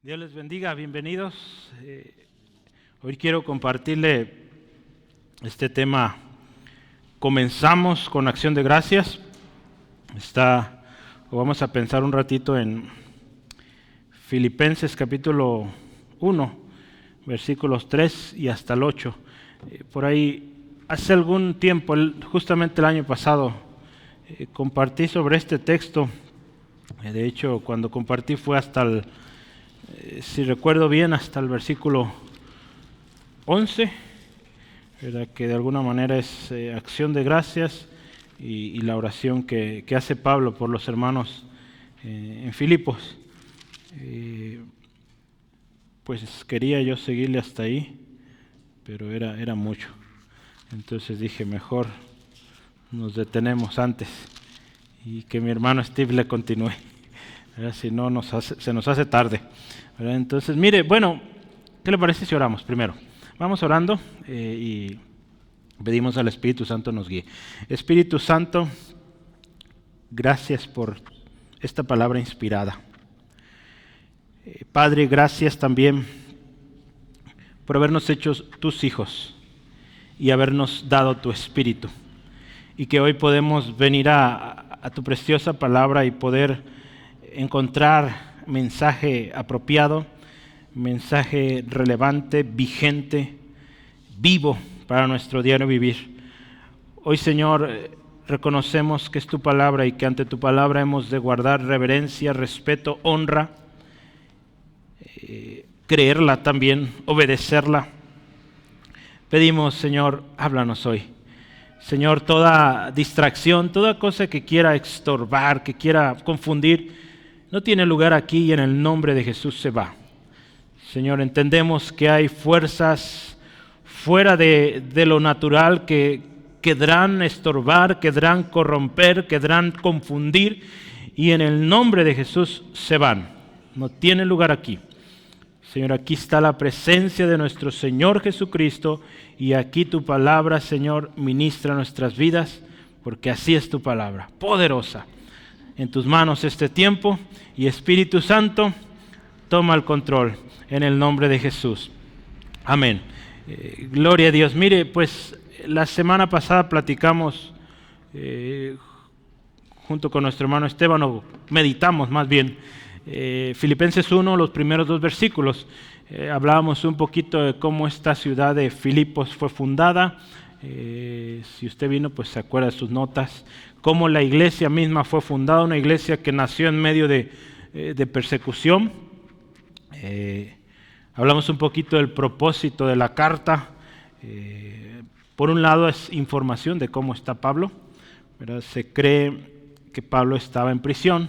Dios les bendiga, bienvenidos. Hoy quiero compartirle este tema. Comenzamos con acción de gracias. Vamos a pensar un ratito en Filipenses capítulo 1, versículos 3 y hasta el 8. Por ahí, hace algún tiempo, justamente el año pasado, compartí sobre este texto. De hecho, cuando compartí fue hasta si recuerdo bien, hasta el versículo 11, ¿verdad? Que de alguna manera es acción de gracias y la oración que hace Pablo por los hermanos en Filipos. Pues quería yo seguirle hasta ahí, pero era mucho. Entonces dije, mejor nos detenemos antes y que mi hermano Steve le continúe, ¿verdad? Si no se nos hace tarde, ¿verdad? Entonces, mire, bueno, ¿qué le parece si oramos primero? Vamos orando y pedimos al Espíritu Santo nos guíe. Espíritu Santo, gracias por esta palabra inspirada. Padre, gracias también por habernos hecho tus hijos y habernos dado tu Espíritu. Y que hoy podemos venir a tu preciosa palabra y poder encontrar mensaje apropiado, mensaje relevante, vigente, vivo para nuestro diario vivir. Hoy, Señor, reconocemos que es tu palabra y que ante tu palabra hemos de guardar reverencia, respeto, honra, creerla también, obedecerla. Pedimos, Señor, háblanos hoy. Señor, toda distracción, toda cosa que quiera estorbar, que quiera confundir, no tiene lugar aquí y en el nombre de Jesús se va. Señor, entendemos que hay fuerzas fuera de lo natural que querrán estorbar, querrán corromper, querrán confundir y en el nombre de Jesús se van. No tiene lugar aquí. Señor, aquí está la presencia de nuestro Señor Jesucristo y aquí tu palabra, Señor, ministra nuestras vidas, porque así es tu palabra, poderosa. En tus manos este tiempo y Espíritu Santo, toma el control en el nombre de Jesús. Amén. Gloria a Dios. Mire, pues la semana pasada platicamos junto con nuestro hermano Esteban, o meditamos más bien, Filipenses 1, los primeros 2 versículos. Hablábamos un poquito de cómo esta ciudad de Filipos fue fundada. Si usted vino, pues se acuerda de sus notas. Cómo la iglesia misma fue fundada, una iglesia que nació en medio de persecución. Hablamos un poquito del propósito de la carta. Por un lado es información de cómo está Pablo, ¿verdad? Se cree que Pablo estaba en prisión.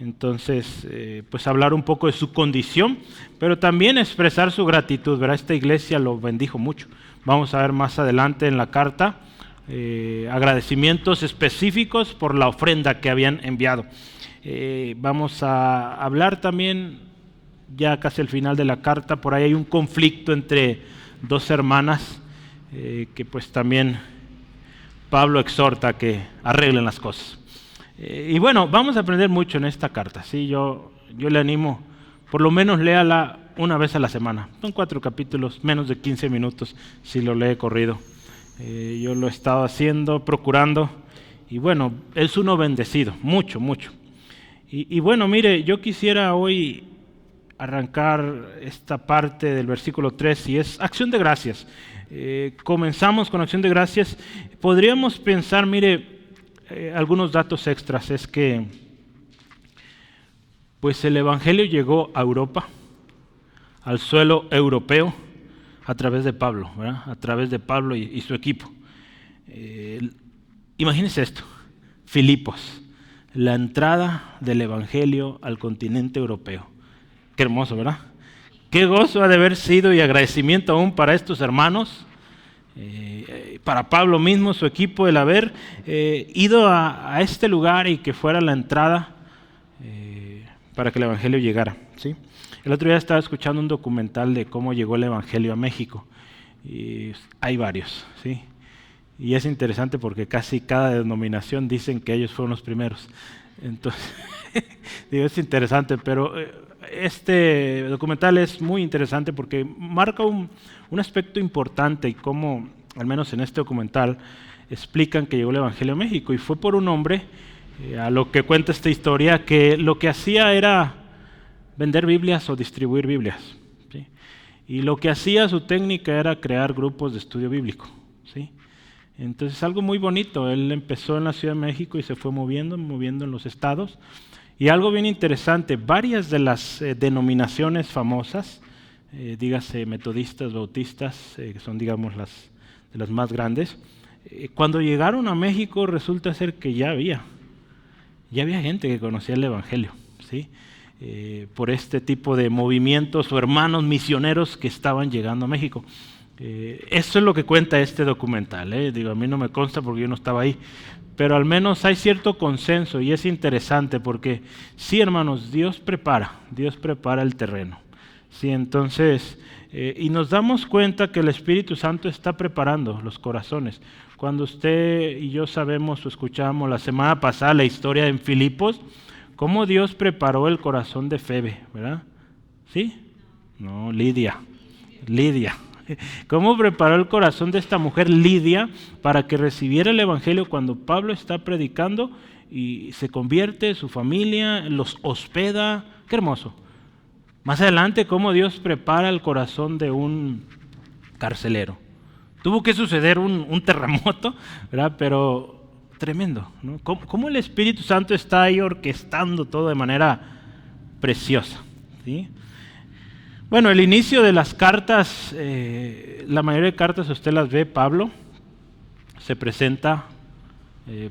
Entonces, pues hablar un poco de su condición, pero también expresar su gratitud, ¿verdad? Esta iglesia lo bendijo mucho. Vamos a ver más adelante en la carta agradecimientos específicos por la ofrenda que habían enviado. Vamos a hablar también, ya casi al final de la carta, por ahí hay un conflicto entre 2 hermanas que pues también Pablo exhorta a que arreglen las cosas. Y bueno, vamos a aprender mucho en esta carta, ¿sí? Yo le animo, por lo menos léala una vez a la semana. Son 4 capítulos, menos de 15 minutos si lo lee corrido. Yo lo he estado haciendo, procurando, y bueno, es uno bendecido, mucho, mucho. Y bueno, mire, yo quisiera hoy arrancar esta parte del versículo 3 y es acción de gracias. Comenzamos con acción de gracias. Podríamos pensar, mire, algunos datos extras es que pues el evangelio llegó a Europa, al suelo europeo, a través de Pablo, ¿verdad? A través de Pablo y su equipo. Imagínense esto, Filipos, la entrada del evangelio al continente europeo. Qué hermoso, ¿verdad? Qué gozo ha de haber sido y agradecimiento aún para estos hermanos. Para Pablo mismo, su equipo, el haber ido a este lugar y que fuera la entrada para que el evangelio llegara, ¿sí? El otro día estaba escuchando un documental de cómo llegó el evangelio a México y hay varios, ¿sí? Y es interesante porque casi cada denominación dicen que ellos fueron los primeros. Entonces, digo, es interesante, pero este documental es muy interesante porque marca un aspecto importante y cómo, al menos en este documental, explican que llegó el Evangelio a México y fue por un hombre, a lo que cuenta esta historia, que lo que hacía era vender Biblias o distribuir Biblias, ¿sí? Y lo que hacía, su técnica era crear grupos de estudio bíblico, ¿sí? Entonces algo muy bonito, él empezó en la Ciudad de México y se fue moviendo en los estados. Y algo bien interesante, varias de las denominaciones famosas, dígase metodistas, bautistas, que son digamos de las más grandes, cuando llegaron a México resulta ser que ya había gente que conocía el Evangelio, ¿sí? Por este tipo de movimientos o hermanos misioneros que estaban llegando a México. Eso es lo que cuenta este documental, Digo, a mí no me consta porque yo no estaba ahí, pero al menos hay cierto consenso y es interesante porque sí, hermanos, Dios prepara el terreno. Sí, entonces, y nos damos cuenta que el Espíritu Santo está preparando los corazones. Cuando usted y yo sabemos o escuchamos la semana pasada la historia en Filipos, cómo Dios preparó el corazón de Febe, ¿verdad? ¿Sí? No, Lidia. ¿Cómo preparó el corazón de esta mujer Lidia para que recibiera el Evangelio cuando Pablo está predicando y se convierte, su familia los hospeda? ¡Qué hermoso! Más adelante, cómo Dios prepara el corazón de un carcelero. Tuvo que suceder un terremoto, ¿verdad? Pero tremendo, ¿no? ¿Cómo el Espíritu Santo está ahí orquestando todo de manera preciosa, ¿sí? Bueno, el inicio de las cartas, la mayoría de cartas usted las ve, Pablo se presenta,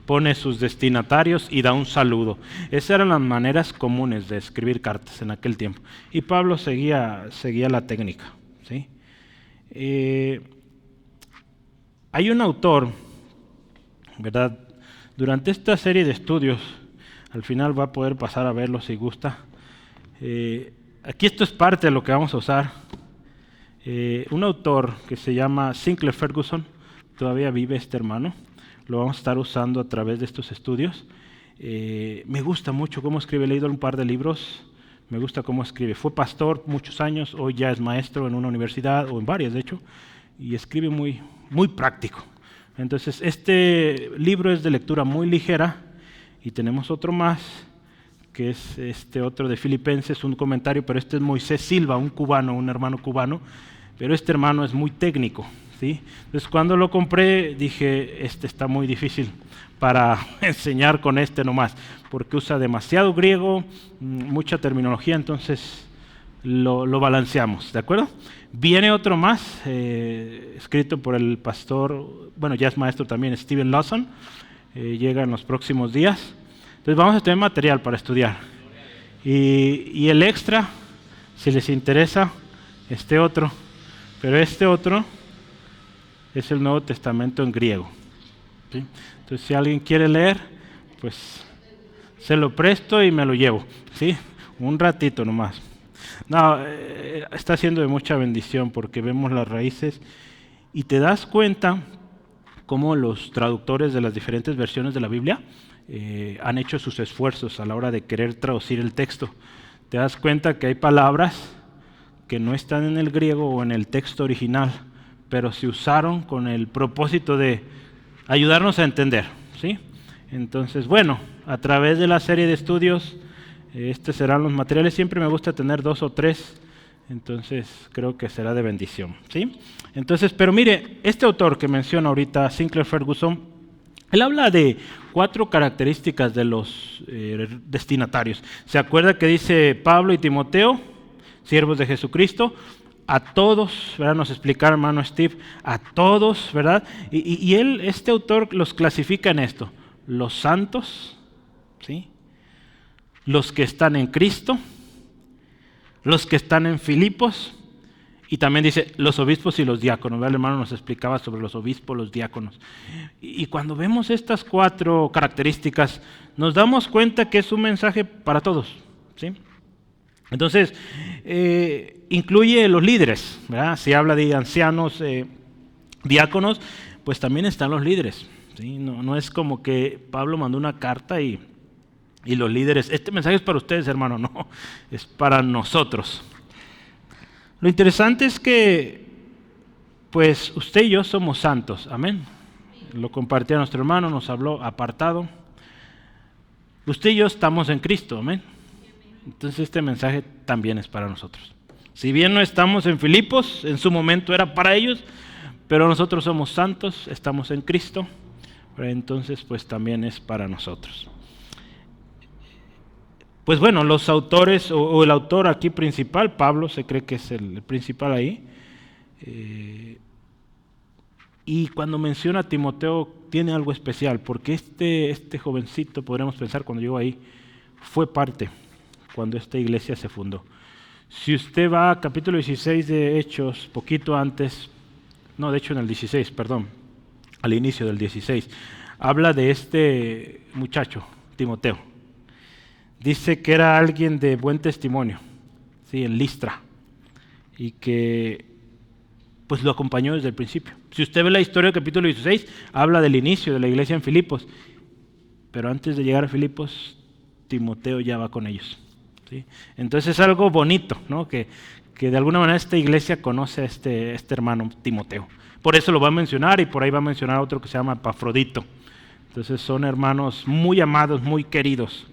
pone sus destinatarios y da un saludo. Esas eran las maneras comunes de escribir cartas en aquel tiempo. Y Pablo seguía la técnica, ¿sí? Hay un autor, ¿verdad? Durante esta serie de estudios, al final va a poder pasar a verlo si gusta. Aquí esto es parte de lo que vamos a usar. Un autor que se llama Sinclair Ferguson, todavía vive este hermano, lo vamos a estar usando a través de estos estudios. Me gusta mucho cómo escribe, he leído un par de libros, me gusta cómo escribe. Fue pastor muchos años, hoy ya es maestro en una universidad, o en varias de hecho, y escribe muy, muy práctico. Entonces este libro es de lectura muy ligera, y tenemos otro más, que es este otro de Filipenses, un comentario, pero este es Moisés Silva, un cubano, un hermano cubano, pero este hermano es muy técnico, ¿sí? Entonces cuando lo compré dije, este está muy difícil para enseñar con este nomás, porque usa demasiado griego, mucha terminología, entonces lo balanceamos, ¿de acuerdo? Viene otro más, escrito por el pastor, bueno, ya es maestro también, Steven Lawson, llega en los próximos días. Entonces vamos a tener material para estudiar. Y el extra, si les interesa, este otro. Pero este otro es el Nuevo Testamento en griego, ¿sí? Entonces si alguien quiere leer, pues se lo presto y me lo llevo, ¿sí? Un ratito nomás. No, está siendo de mucha bendición porque vemos las raíces y te das cuenta cómo los traductores de las diferentes versiones de la Biblia han hecho sus esfuerzos a la hora de querer traducir el texto. Te das cuenta que hay palabras que no están en el griego o en el texto original, pero se usaron con el propósito de ayudarnos a entender, ¿sí? Entonces, bueno, a través de la serie de estudios, estos serán los materiales. Siempre me gusta tener 2 o 3, entonces creo que será de bendición, ¿sí? Entonces, pero mire, este autor que menciona ahorita, Sinclair Ferguson, él habla de 4 características de los destinatarios. ¿Se acuerda que dice Pablo y Timoteo, siervos de Jesucristo? A todos, ¿verdad? Nos explica hermano Steve, a todos, ¿verdad? Y él, este autor, los clasifica en esto: los santos, ¿sí? Los que están en Cristo, los que están en Filipos, y también dice los obispos y los diáconos. El hermano nos explicaba sobre los obispos, los diáconos. Y cuando vemos estas 4 características, nos damos cuenta que es un mensaje para todos, ¿sí? Entonces, incluye los líderes, ¿verdad? Si habla de ancianos, diáconos, pues también están los líderes, ¿sí? No es como que Pablo mandó una carta y Y los líderes, este mensaje es para ustedes, hermano, no, es para nosotros. Lo interesante es que, pues, usted y yo somos santos, amén. Lo compartía nuestro hermano, nos habló apartado. Usted y yo estamos en Cristo, amén. Entonces este mensaje también es para nosotros. Si bien no estamos en Filipos, en su momento era para ellos, pero nosotros somos santos, estamos en Cristo, entonces pues también es para nosotros. Pues bueno, los autores, o el autor aquí principal, Pablo, se cree que es el principal ahí, y cuando menciona a Timoteo tiene algo especial, porque este jovencito, podríamos pensar cuando llegó ahí, fue parte cuando esta iglesia se fundó. Si usted va a capítulo 16 de Hechos, poquito antes, no, de hecho en el 16, perdón, al inicio del 16, habla de este muchacho, Timoteo. Dice que era alguien de buen testimonio, ¿sí? En Listra, y que pues lo acompañó desde el principio. Si usted ve la historia del capítulo 16, habla del inicio de la iglesia en Filipos, pero antes de llegar a Filipos, Timoteo ya va con ellos, ¿sí? Entonces es algo bonito, ¿no? Que de alguna manera esta iglesia conoce a este hermano Timoteo. Por eso lo va a mencionar, y por ahí va a mencionar a otro que se llama Epafrodito. Entonces son hermanos muy amados, muy queridos.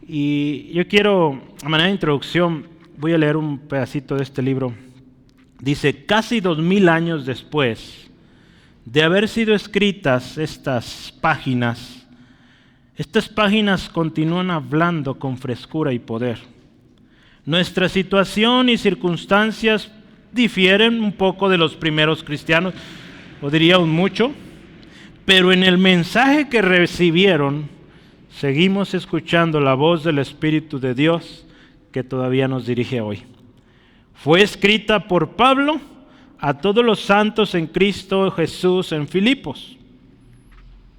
Y yo quiero, a manera de introducción, voy a leer un pedacito de este libro. Dice, casi 2000 años después de haber sido escritas estas páginas continúan hablando con frescura y poder. Nuestra situación y circunstancias difieren un poco de los primeros cristianos, o diría un mucho, pero en el mensaje que recibieron, seguimos escuchando la voz del Espíritu de Dios que todavía nos dirige hoy. Fue escrita por Pablo a todos los santos en Cristo Jesús en Filipos.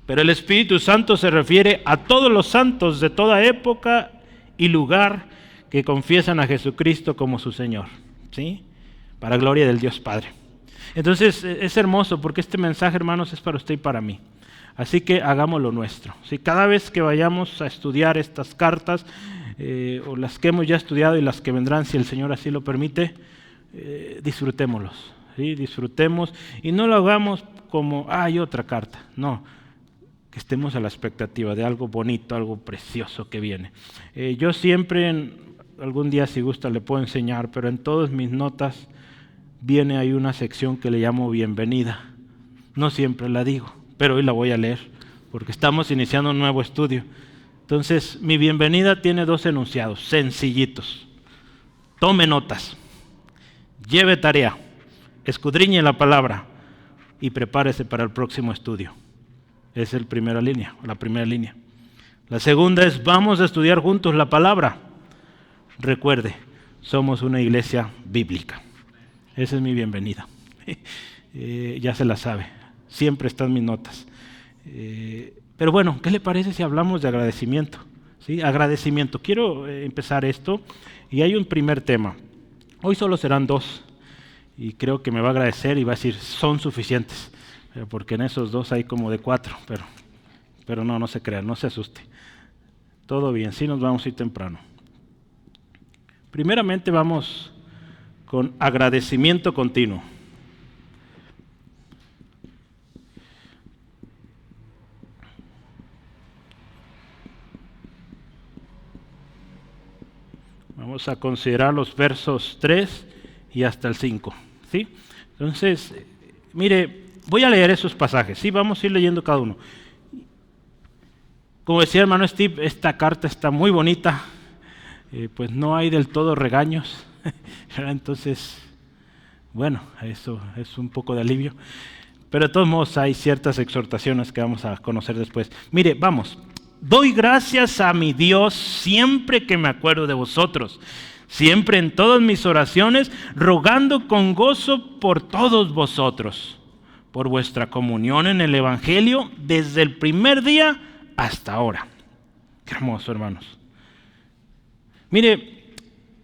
Pero el Espíritu Santo se refiere a todos los santos de toda época y lugar que confiesan a Jesucristo como su Señor, ¿sí? Para gloria del Dios Padre. Entonces es hermoso porque este mensaje, hermanos, es para usted y para mí. Así que hagámoslo nuestro, ¿sí? Cada vez que vayamos a estudiar estas cartas, o las que hemos ya estudiado y las que vendrán, si el Señor así lo permite, disfrutémoslos, ¿sí? Disfrutemos y no lo hagamos como, hay otra carta, no. Que estemos a la expectativa de algo bonito, algo precioso que viene. Yo siempre, algún día si gusta le puedo enseñar, pero en todas mis notas viene ahí una sección que le llamo bienvenida. No siempre la digo, pero hoy la voy a leer, porque estamos iniciando un nuevo estudio. Entonces, mi bienvenida tiene 2 enunciados, sencillitos. Tome notas, lleve tarea, escudriñe la palabra y prepárese para el próximo estudio. Esa es la primera línea. La segunda es, vamos a estudiar juntos la palabra. Recuerde, somos una iglesia bíblica. Esa es mi bienvenida. Ya se la sabe, siempre están mis notas. Pero bueno, ¿qué le parece si hablamos de agradecimiento? ¿Sí? Agradecimiento. Quiero empezar esto y hay un primer tema. Hoy solo serán 2 y creo que me va a agradecer y va a decir, son suficientes. Porque en esos 2 hay como de 4, pero no se crea, no se asuste. Todo bien, sí nos vamos a ir temprano. Primeramente vamos con agradecimiento continuo. Vamos a considerar los versos 3 y hasta el 5, ¿sí? Entonces, mire, voy a leer esos pasajes, ¿sí? Vamos a ir leyendo cada uno. Como decía el hermano Steve, esta carta está muy bonita, pues no hay del todo regaños, entonces, bueno, eso es un poco de alivio, pero de todos modos hay ciertas exhortaciones que vamos a conocer después. Mire, vamos, doy gracias a mi Dios siempre que me acuerdo de vosotros, siempre en todas mis oraciones, rogando con gozo por todos vosotros, por vuestra comunión en el Evangelio desde el primer día hasta ahora. Qué hermoso, hermanos. Mire,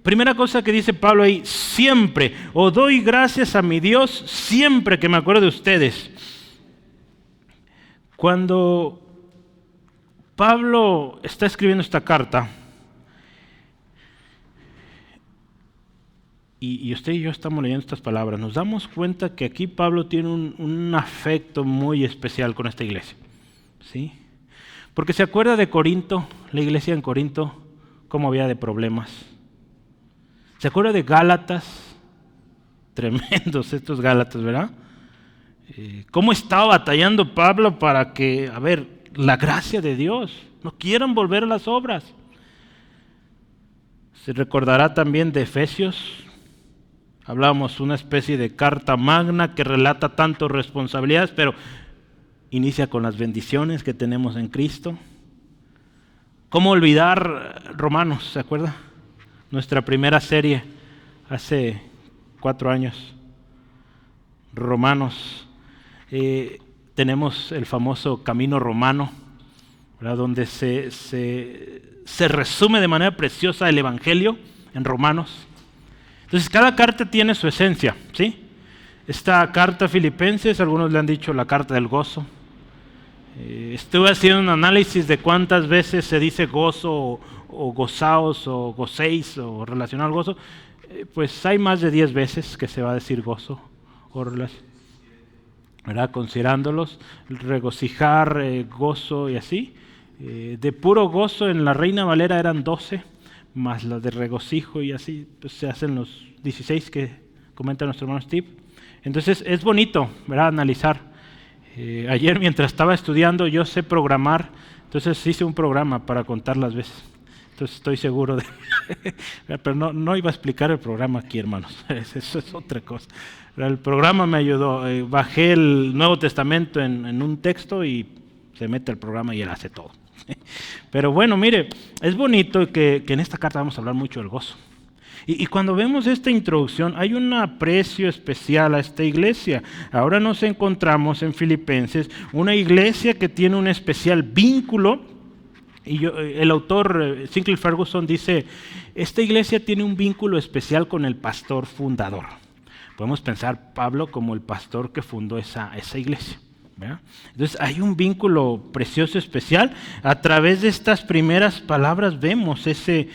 primera cosa que dice Pablo ahí, siempre, o doy gracias a mi Dios siempre que me acuerdo de ustedes. Cuando Pablo está escribiendo esta carta, y usted y yo estamos leyendo estas palabras, nos damos cuenta que aquí Pablo tiene un afecto muy especial con esta iglesia, ¿sí? Porque se acuerda de Corinto, la iglesia en Corinto, cómo había de problemas. Se acuerda de Gálatas, tremendos estos Gálatas, ¿verdad? Cómo estaba batallando Pablo para que, la gracia de Dios, no quieran volver a las obras. Se recordará también de Efesios. Hablábamos una especie de carta magna que relata tanto responsabilidades, pero inicia con las bendiciones que tenemos en Cristo. ¿Cómo olvidar Romanos? ¿Se acuerda? Nuestra primera serie hace 4 años. Romanos. Tenemos el famoso camino romano, ¿verdad? Donde se resume de manera preciosa el Evangelio en Romanos. Entonces cada carta tiene su esencia, ¿sí? Esta carta a Filipenses, algunos le han dicho la carta del gozo. Estuve haciendo un análisis de cuántas veces se dice gozo o gozaos o gocéis o relacionado al gozo. Pues hay más de 10 veces que se va a decir gozo o relación, ¿verdad? Considerándolos, regocijar, gozo y así. De puro gozo en la Reina Valera eran 12, más las de regocijo y así pues se hacen los 16 que comenta nuestro hermano Steve. Entonces es bonito, ¿verdad? Analizar. Ayer mientras estaba estudiando yo sé programar, entonces hice un programa para contar las veces. Entonces estoy seguro de... Pero no iba a explicar el programa aquí, hermanos. Eso es otra cosa. El programa me ayudó. Bajé el Nuevo Testamento en un texto y se mete el programa y él hace todo. Pero bueno, mire, es bonito que en esta carta vamos a hablar mucho del gozo. Y cuando vemos esta introducción, hay un aprecio especial a esta iglesia. Ahora nos encontramos en Filipenses, una iglesia que tiene un especial vínculo. Y el autor Sinclair Ferguson dice, esta iglesia tiene un vínculo especial con el pastor fundador. Podemos pensar Pablo como el pastor que fundó esa iglesia, ¿verdad? Entonces hay un vínculo precioso, especial. A través de estas primeras palabras vemos ese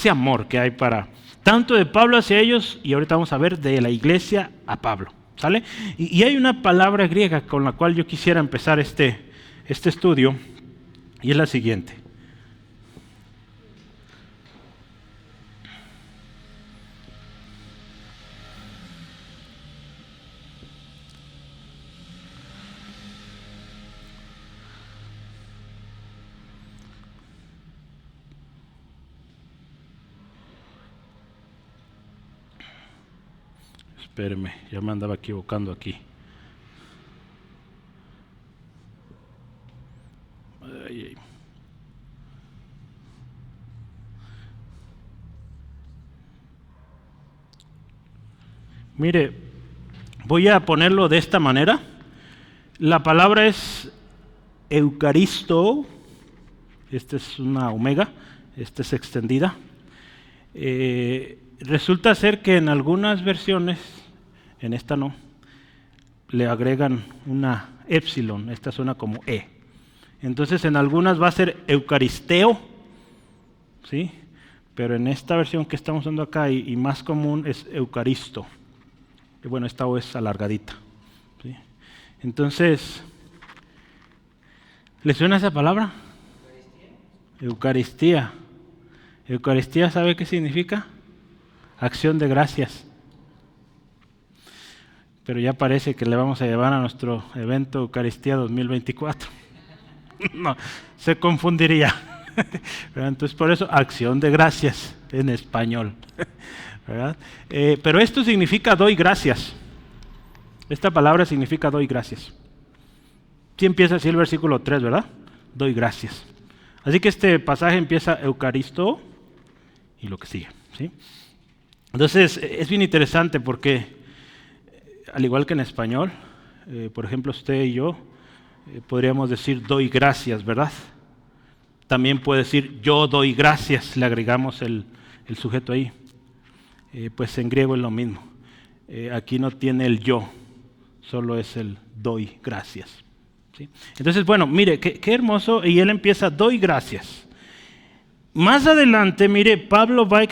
amor que hay para tanto de Pablo hacia ellos, y ahorita vamos a ver de la iglesia a Pablo, ¿sale? Y hay una palabra griega con la cual yo quisiera empezar este estudio, y es la siguiente. Espéreme, ya me andaba equivocando aquí. Ay. Mire, voy a ponerlo de esta manera. La palabra es eucaristo. Esta es una omega, esta es extendida. Resulta ser que en algunas versiones, en esta no, le agregan una épsilon, esta suena como E. Entonces en algunas va a ser eucaristeo, ¿sí? Pero en esta versión que estamos usando acá y más común es eucaristo. Y bueno, esta O es alargadita, ¿sí? Entonces, ¿le suena esa palabra? Eucaristía. Eucaristía, ¿sabe qué significa? Acción de gracias. Pero ya parece que le vamos a llevar a nuestro evento Eucaristía 2024. No, se confundiría. Entonces por eso, acción de gracias en español. ¿Verdad? Pero esto significa doy gracias. Esta palabra significa doy gracias. Sí empieza así el versículo 3, ¿verdad? Doy gracias. Así que este pasaje empieza Eucaristo y lo que sigue, ¿sí? Entonces es bien interesante porque, al igual que en español, por ejemplo usted y yo, podríamos decir doy gracias, ¿verdad? También puede decir yo doy gracias, le agregamos el sujeto ahí. Pues en griego es lo mismo. Aquí no tiene el yo, solo es el doy gracias, ¿sí? Entonces, bueno, mire, qué hermoso, y él empieza, doy gracias. Más adelante, mire, Pablo va a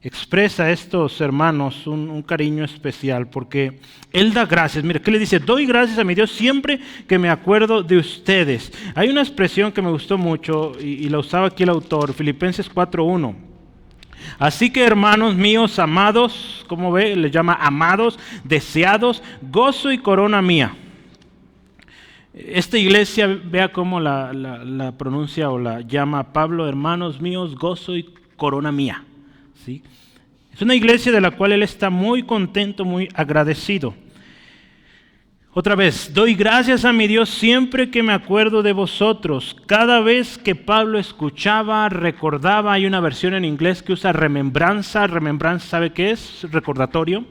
expresa a estos hermanos un cariño especial, porque él da gracias. Mira, ¿qué le dice? Doy gracias a mi Dios siempre que me acuerdo de ustedes. Hay una expresión que me gustó mucho y la usaba aquí el autor, Filipenses 4:1. Así que, hermanos míos, amados, ¿cómo ve? Le llama amados, deseados, gozo y corona mía. Esta iglesia, vea cómo la pronuncia o la llama Pablo, hermanos míos, gozo y corona mía. ¿Sí? Es una iglesia de la cual él está muy contento, muy agradecido. Otra vez, doy gracias a mi Dios siempre que me acuerdo de vosotros. Cada vez que Pablo escuchaba, recordaba, hay una versión en inglés que usa remembranza. Remembranza, ¿sabe qué es? Recordatorio.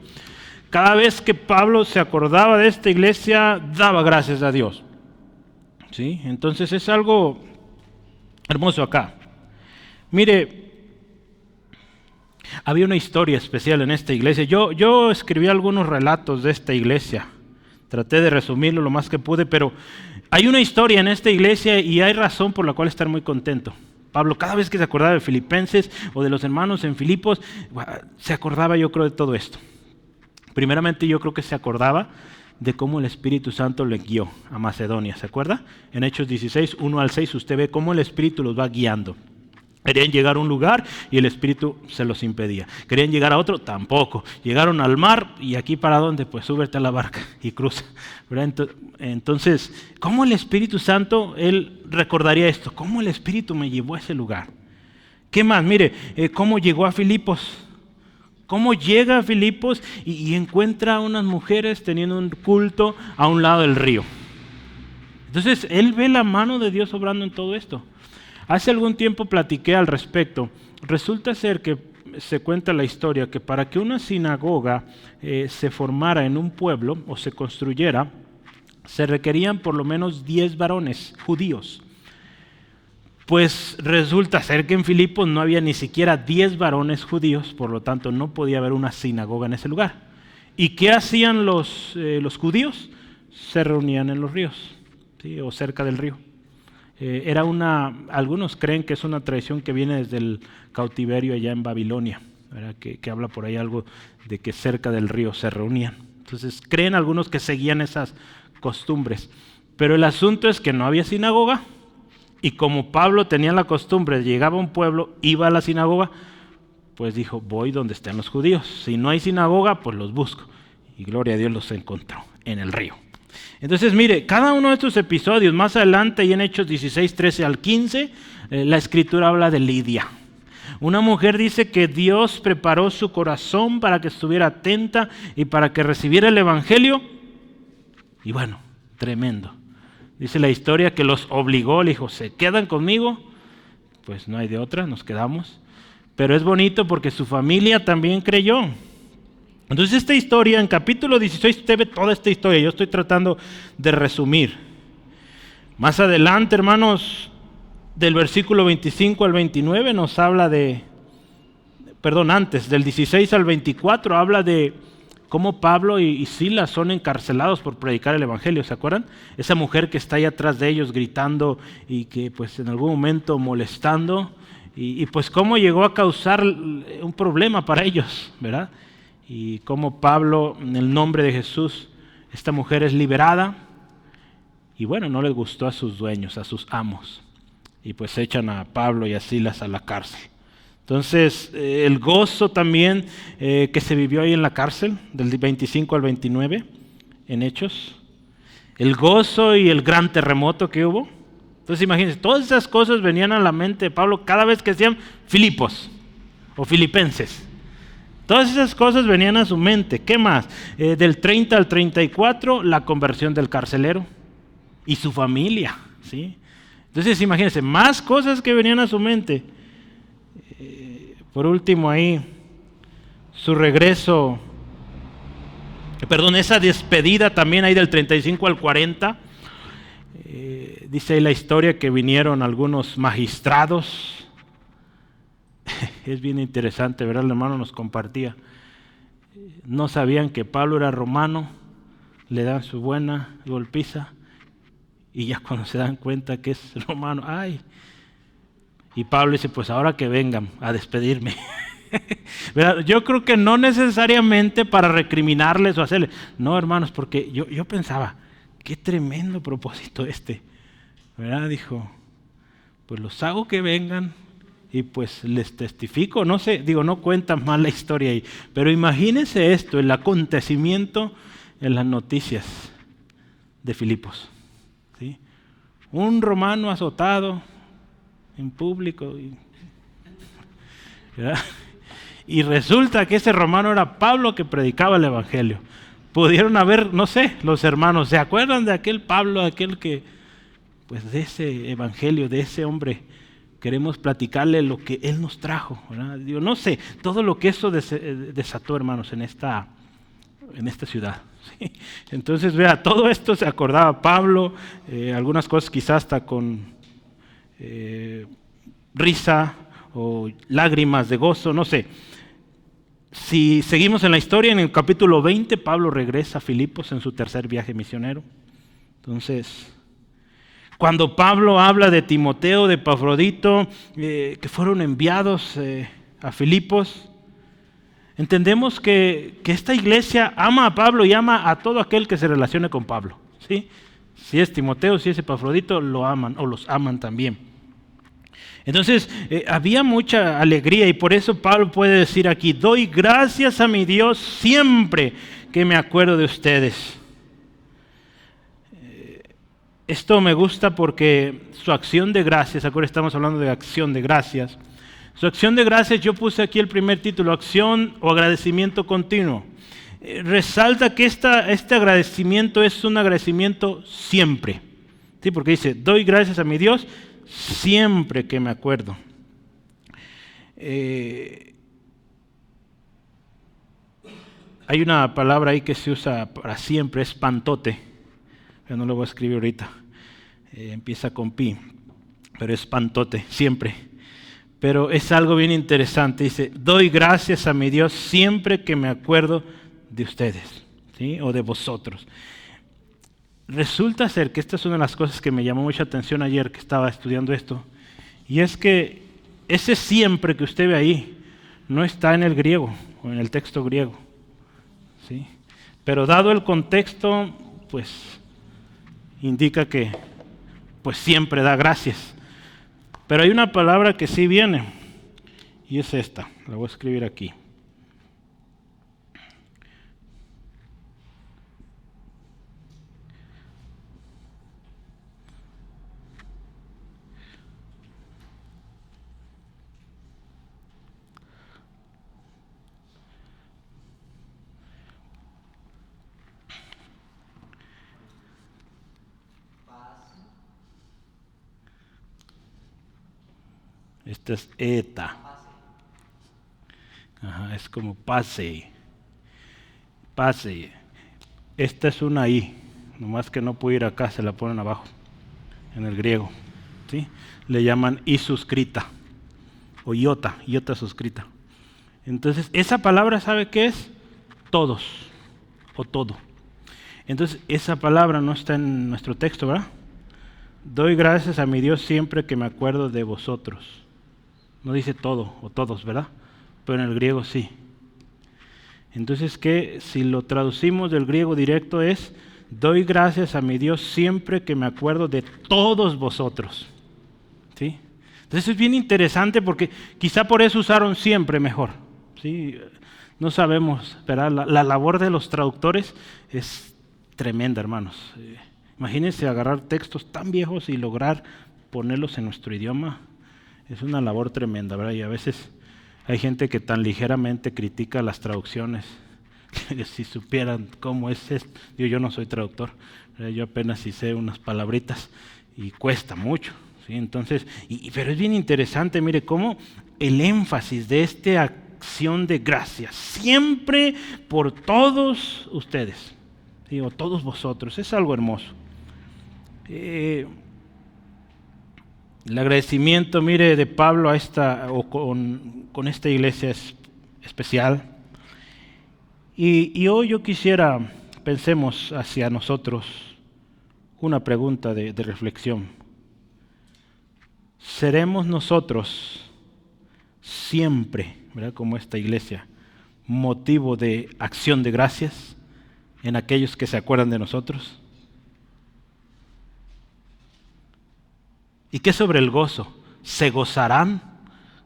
Cada vez que Pablo se acordaba de esta iglesia, daba gracias a Dios. ¿Sí? Entonces es algo hermoso acá. Mire, había una historia especial en esta iglesia. Yo escribí algunos relatos de esta iglesia. Traté de resumirlo lo más que pude, pero hay una historia en esta iglesia y hay razón por la cual estar muy contento. Pablo, cada vez que se acordaba de Filipenses o de los hermanos en Filipos, se acordaba, yo creo, de todo esto. Primeramente, yo creo que se acordaba de cómo el Espíritu Santo le guió a Macedonia. ¿Se acuerda? En Hechos 16, 1-6, usted ve cómo el Espíritu los va guiando. Querían llegar a un lugar y el Espíritu se los impedía. Querían llegar a otro, tampoco. Llegaron al mar y aquí para dónde, pues súbete a la barca y cruza. Entonces, ¿cómo el Espíritu Santo, él recordaría esto? ¿Cómo el Espíritu me llevó a ese lugar? ¿Qué más? Mire, ¿cómo llegó a Filipos? ¿Cómo llega a Filipos y encuentra a unas mujeres teniendo un culto a un lado del río? Entonces, él ve la mano de Dios obrando en todo esto. Hace algún tiempo platiqué al respecto. Resulta ser que se cuenta la historia que para que una sinagoga se formara en un pueblo o se construyera, se requerían por lo menos 10 varones judíos. Pues resulta ser que en Filipos no había ni siquiera 10 varones judíos, por lo tanto no podía haber una sinagoga en ese lugar. ¿Y qué hacían los judíos? Se reunían en los ríos, ¿sí? O cerca del río. Algunos creen que es una tradición que viene desde el cautiverio allá en Babilonia, ¿verdad? Que habla por ahí algo de que cerca del río se reunían. Entonces creen algunos que seguían esas costumbres. Pero el asunto es que no había sinagoga y como Pablo tenía la costumbre, llegaba a un pueblo, iba a la sinagoga, pues dijo, voy donde estén los judíos. Si no hay sinagoga, pues los busco. Y gloria a Dios los encontró en el río. Entonces, mire, cada uno de estos episodios, más adelante y en Hechos 16, 13-15, la Escritura habla de Lidia. Una mujer dice que Dios preparó su corazón para que estuviera atenta y para que recibiera el Evangelio. Y bueno, tremendo. Dice la historia que los obligó, le dijo, ¿se quedan conmigo? Pues no hay de otra, nos quedamos. Pero es bonito porque su familia también creyó. Entonces esta historia, en capítulo 16, usted ve toda esta historia, yo estoy tratando de resumir. Más adelante, hermanos, del versículo 25 al 29 nos habla antes, del 16 al 24, habla de cómo Pablo y Silas son encarcelados por predicar el Evangelio, ¿se acuerdan? Esa mujer que está ahí atrás de ellos gritando y que pues en algún momento molestando, y pues cómo llegó a causar un problema para ellos, ¿verdad? Y cómo Pablo, en el nombre de Jesús, esta mujer es liberada. Y bueno, no les gustó a sus dueños, a sus amos. Y pues echan a Pablo y a Silas a la cárcel. Entonces, el gozo también que se vivió ahí en la cárcel, del 25 al 29, en Hechos. El gozo y el gran terremoto que hubo. Entonces, imagínense, todas esas cosas venían a la mente de Pablo cada vez que decían Filipos o Filipenses. Todas esas cosas venían a su mente. ¿Qué más? Del 30 al 34, la conversión del carcelero y su familia, ¿sí? Entonces, imagínense, más cosas que venían a su mente. Por último ahí, su regreso, esa despedida también ahí del 35 al 40. Dice ahí la historia que vinieron algunos magistrados. Es bien interesante, ¿verdad? El hermano nos compartía. no sabían que Pablo era romano, le dan su buena golpiza y ya cuando se dan cuenta que es romano, ¡ay! Y Pablo dice, pues ahora que vengan a despedirme. Yo creo que no necesariamente para recriminarles o hacerles, no hermanos, porque yo pensaba, qué tremendo propósito ¿verdad? Dijo, pues los hago que vengan y pues les testifico, no sé, digo, no cuentan mal la historia ahí, pero imagínense esto, el acontecimiento en las noticias de Filipos, ¿sí? Un romano azotado en público, ¿verdad? Y resulta que ese romano era Pablo que predicaba el evangelio. Pudieron haber, no sé, los hermanos, ¿se acuerdan de aquel Pablo, aquel que, pues de ese evangelio, de ese hombre, queremos platicarle lo que él nos trajo, ¿verdad? Digo, no sé, todo lo que eso desató, hermanos, en esta ciudad. ¿Sí? Entonces, vea, todo esto se acordaba Pablo, algunas cosas quizás hasta con risa o lágrimas de gozo, no sé. Si seguimos en la historia, en el capítulo 20, Pablo regresa a Filipos en su tercer viaje misionero. Entonces, cuando Pablo habla de Timoteo, de Epafrodito, que fueron enviados a Filipos, entendemos que esta iglesia ama a Pablo y ama a todo aquel que se relacione con Pablo, ¿sí? Si es Timoteo, si es Epafrodito, lo aman o los aman también. Entonces, había mucha alegría y por eso Pablo puede decir aquí, doy gracias a mi Dios siempre que me acuerdo de ustedes. Esto me gusta porque su acción de gracias, ahora estamos hablando de acción de gracias, su acción de gracias, yo puse aquí el primer título, acción o agradecimiento continuo. Resalta que este agradecimiento es un agradecimiento siempre, ¿sí? Porque dice, doy gracias a mi Dios siempre que me acuerdo. Hay una palabra ahí que se usa para siempre, es pantote. Yo no lo voy a escribir ahorita. Empieza con pi, pero es pantote, siempre. Pero es algo bien interesante. Dice, doy gracias a mi Dios siempre que me acuerdo de ustedes, ¿sí? O de vosotros. Resulta ser que esta es una de las cosas que me llamó mucha atención ayer que estaba estudiando esto, y es que ese siempre que usted ve ahí no está en el griego o en el texto griego, ¿sí? Pero dado el contexto, pues indica que pues siempre da gracias. Pero hay una palabra que sí viene, y es esta, la voy a escribir aquí. Esta es eta. Ajá, es como pase. Pase. Esta es una I. Nomás que no puede ir acá, se la ponen abajo. En el griego. ¿Sí? Le llaman I suscrita. O iota suscrita. Entonces, esa palabra, ¿sabe qué es? Todos. O todo. Entonces, esa palabra no está en nuestro texto, ¿verdad? Doy gracias a mi Dios siempre que me acuerdo de vosotros. No dice todo o todos, ¿verdad? Pero en el griego sí. Entonces, ¿qué? Si lo traducimos del griego directo es, doy gracias a mi Dios siempre que me acuerdo de todos vosotros. ¿Sí? Entonces es bien interesante porque quizá por eso usaron siempre mejor. ¿Sí? No sabemos, ¿verdad? La labor de los traductores es tremenda, hermanos. Imagínense agarrar textos tan viejos y lograr ponerlos en nuestro idioma. Es una labor tremenda, ¿verdad? Y a veces hay gente que tan ligeramente critica las traducciones. Si supieran cómo es esto. Yo no soy traductor, ¿verdad? Yo apenas sí sé unas palabritas y cuesta mucho, ¿sí? Entonces, pero es bien interesante, mire, cómo el énfasis de esta acción de gracias, siempre por todos ustedes, ¿sí? O todos vosotros, es algo hermoso. El agradecimiento, mire, de Pablo a con esta iglesia es especial. Y hoy yo quisiera, pensemos hacia nosotros una pregunta de reflexión. ¿Seremos nosotros siempre, ¿verdad?, como esta iglesia, motivo de acción de gracias en aquellos que se acuerdan de nosotros? ¿Y qué sobre el gozo? ¿Se gozarán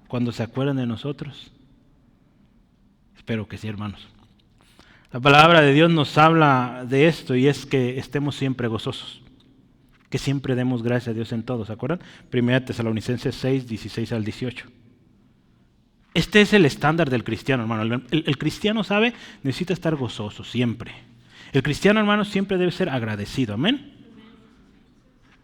cuando se acuerdan de nosotros? Espero que sí, hermanos. La palabra de Dios nos habla de esto, y es que estemos siempre gozosos, que siempre demos gracias a Dios en todo. ¿Se acuerdan? 1 Tesalonicenses 6, 16 al 18. Este es el estándar del cristiano, hermano. El cristiano sabe, necesita estar gozoso siempre. El cristiano, hermano, siempre debe ser agradecido. Amén.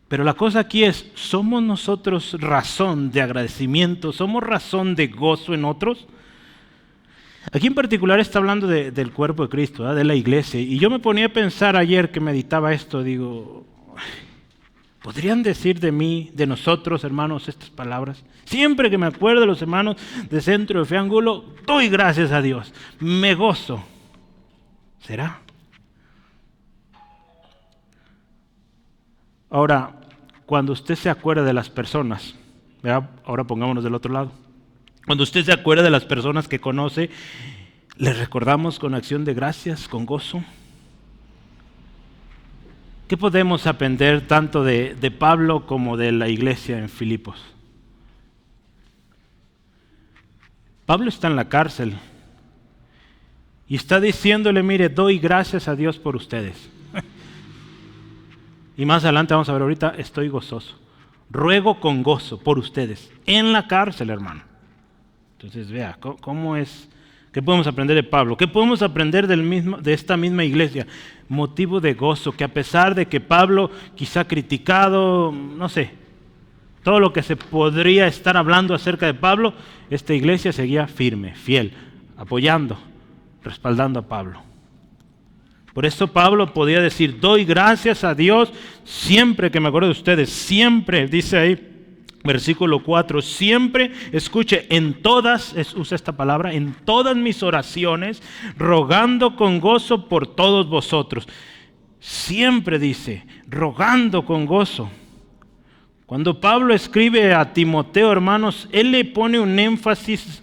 Pero la cosa aquí es, ¿somos nosotros razón de agradecimiento? ¿Somos razón de gozo en otros? Aquí en particular está hablando del cuerpo de Cristo, ¿verdad?, de la iglesia. Y yo me ponía a pensar ayer que meditaba esto, digo, ¿podrían decir de mí, de nosotros, hermanos, estas palabras? Siempre que me acuerdo de los hermanos de Centro de Fe Ángulo, doy gracias a Dios, me gozo. ¿Será? Ahora, cuando usted se acuerda de las personas, ¿verdad?, ahora pongámonos del otro lado. Cuando usted se acuerda de las personas que conoce, ¿les recordamos con acción de gracias, con gozo? ¿Qué podemos aprender tanto de Pablo como de la iglesia en Filipos? Pablo está en la cárcel y está diciéndole, mire, doy gracias a Dios por ustedes. Y más adelante vamos a ver ahorita, estoy gozoso. Ruego con gozo por ustedes, en la cárcel, hermano. Entonces vea, ¿cómo es? ¿Qué podemos aprender de Pablo? ¿Qué podemos aprender de esta misma iglesia? Motivo de gozo, que a pesar de que Pablo quizá criticado, no sé, todo lo que se podría estar hablando acerca de Pablo, esta iglesia seguía firme, fiel, apoyando, respaldando a Pablo. Por eso Pablo podía decir, doy gracias a Dios siempre que me acuerdo de ustedes, siempre, dice ahí, versículo 4, siempre, escuche, en todas, usa esta palabra, en todas mis oraciones, rogando con gozo por todos vosotros. Siempre dice, rogando con gozo. Cuando Pablo escribe a Timoteo, hermanos, él le pone un énfasis,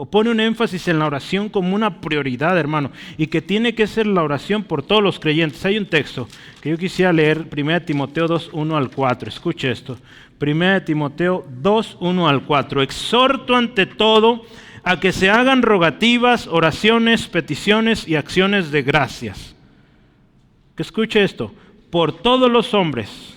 pone un énfasis en la oración como una prioridad, hermano, y que tiene que ser la oración por todos los creyentes. Hay un texto que yo quisiera leer, 1 Timoteo 2, 1 al 4. Escuche esto. 1 Timoteo 2, 1 al 4. Exhorto ante todo a que se hagan rogativas, oraciones, peticiones y acciones de gracias. Que escuche esto. Por todos los hombres.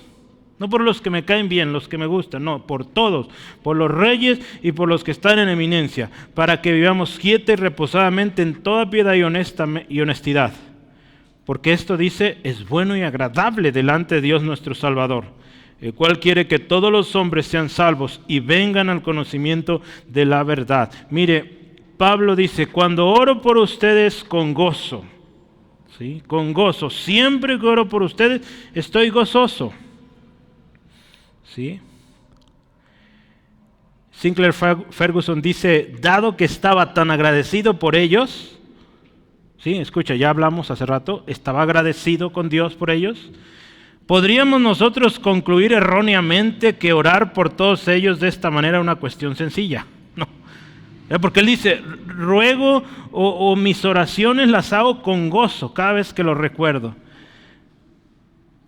No por los que me caen bien, los que me gustan, no, por todos, por los reyes y por los que están en eminencia, para que vivamos quieta y reposadamente en toda piedad y honestidad. Porque esto dice, es bueno y agradable delante de Dios nuestro Salvador, el cual quiere que todos los hombres sean salvos y vengan al conocimiento de la verdad. Mire, Pablo dice, cuando oro por ustedes con gozo, ¿sí?, con gozo, siempre que oro por ustedes estoy gozoso. ¿Sí? Sinclair Ferguson dice, dado que estaba tan agradecido por ellos, ¿sí?, escucha, ya hablamos hace rato, estaba agradecido con Dios por ellos, ¿podríamos nosotros concluir erróneamente que orar por todos ellos de esta manera es una cuestión sencilla? No, porque él dice, ruego o mis oraciones las hago con gozo cada vez que los recuerdo.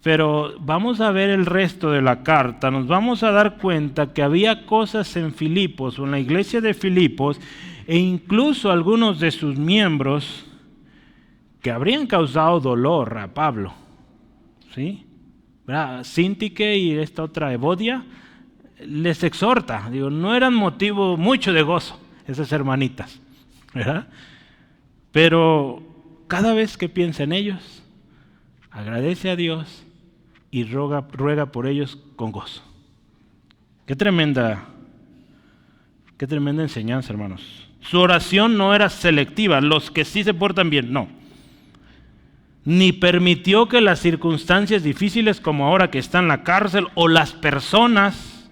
Pero vamos a ver el resto de la carta, nos vamos a dar cuenta que había cosas en Filipos o en la iglesia de Filipos e incluso algunos de sus miembros que habrían causado dolor a Pablo. ¿Sí? Síntique y esta otra Evodia les exhorta, digo, no eran motivo mucho de gozo esas hermanitas, ¿verdad? Pero cada vez que piensa en ellos, agradece a Dios y ruega por ellos con gozo. Qué tremenda enseñanza, hermanos. Su oración no era selectiva, los que sí se portan bien, no. Ni permitió que las circunstancias difíciles como ahora que está en la cárcel o las personas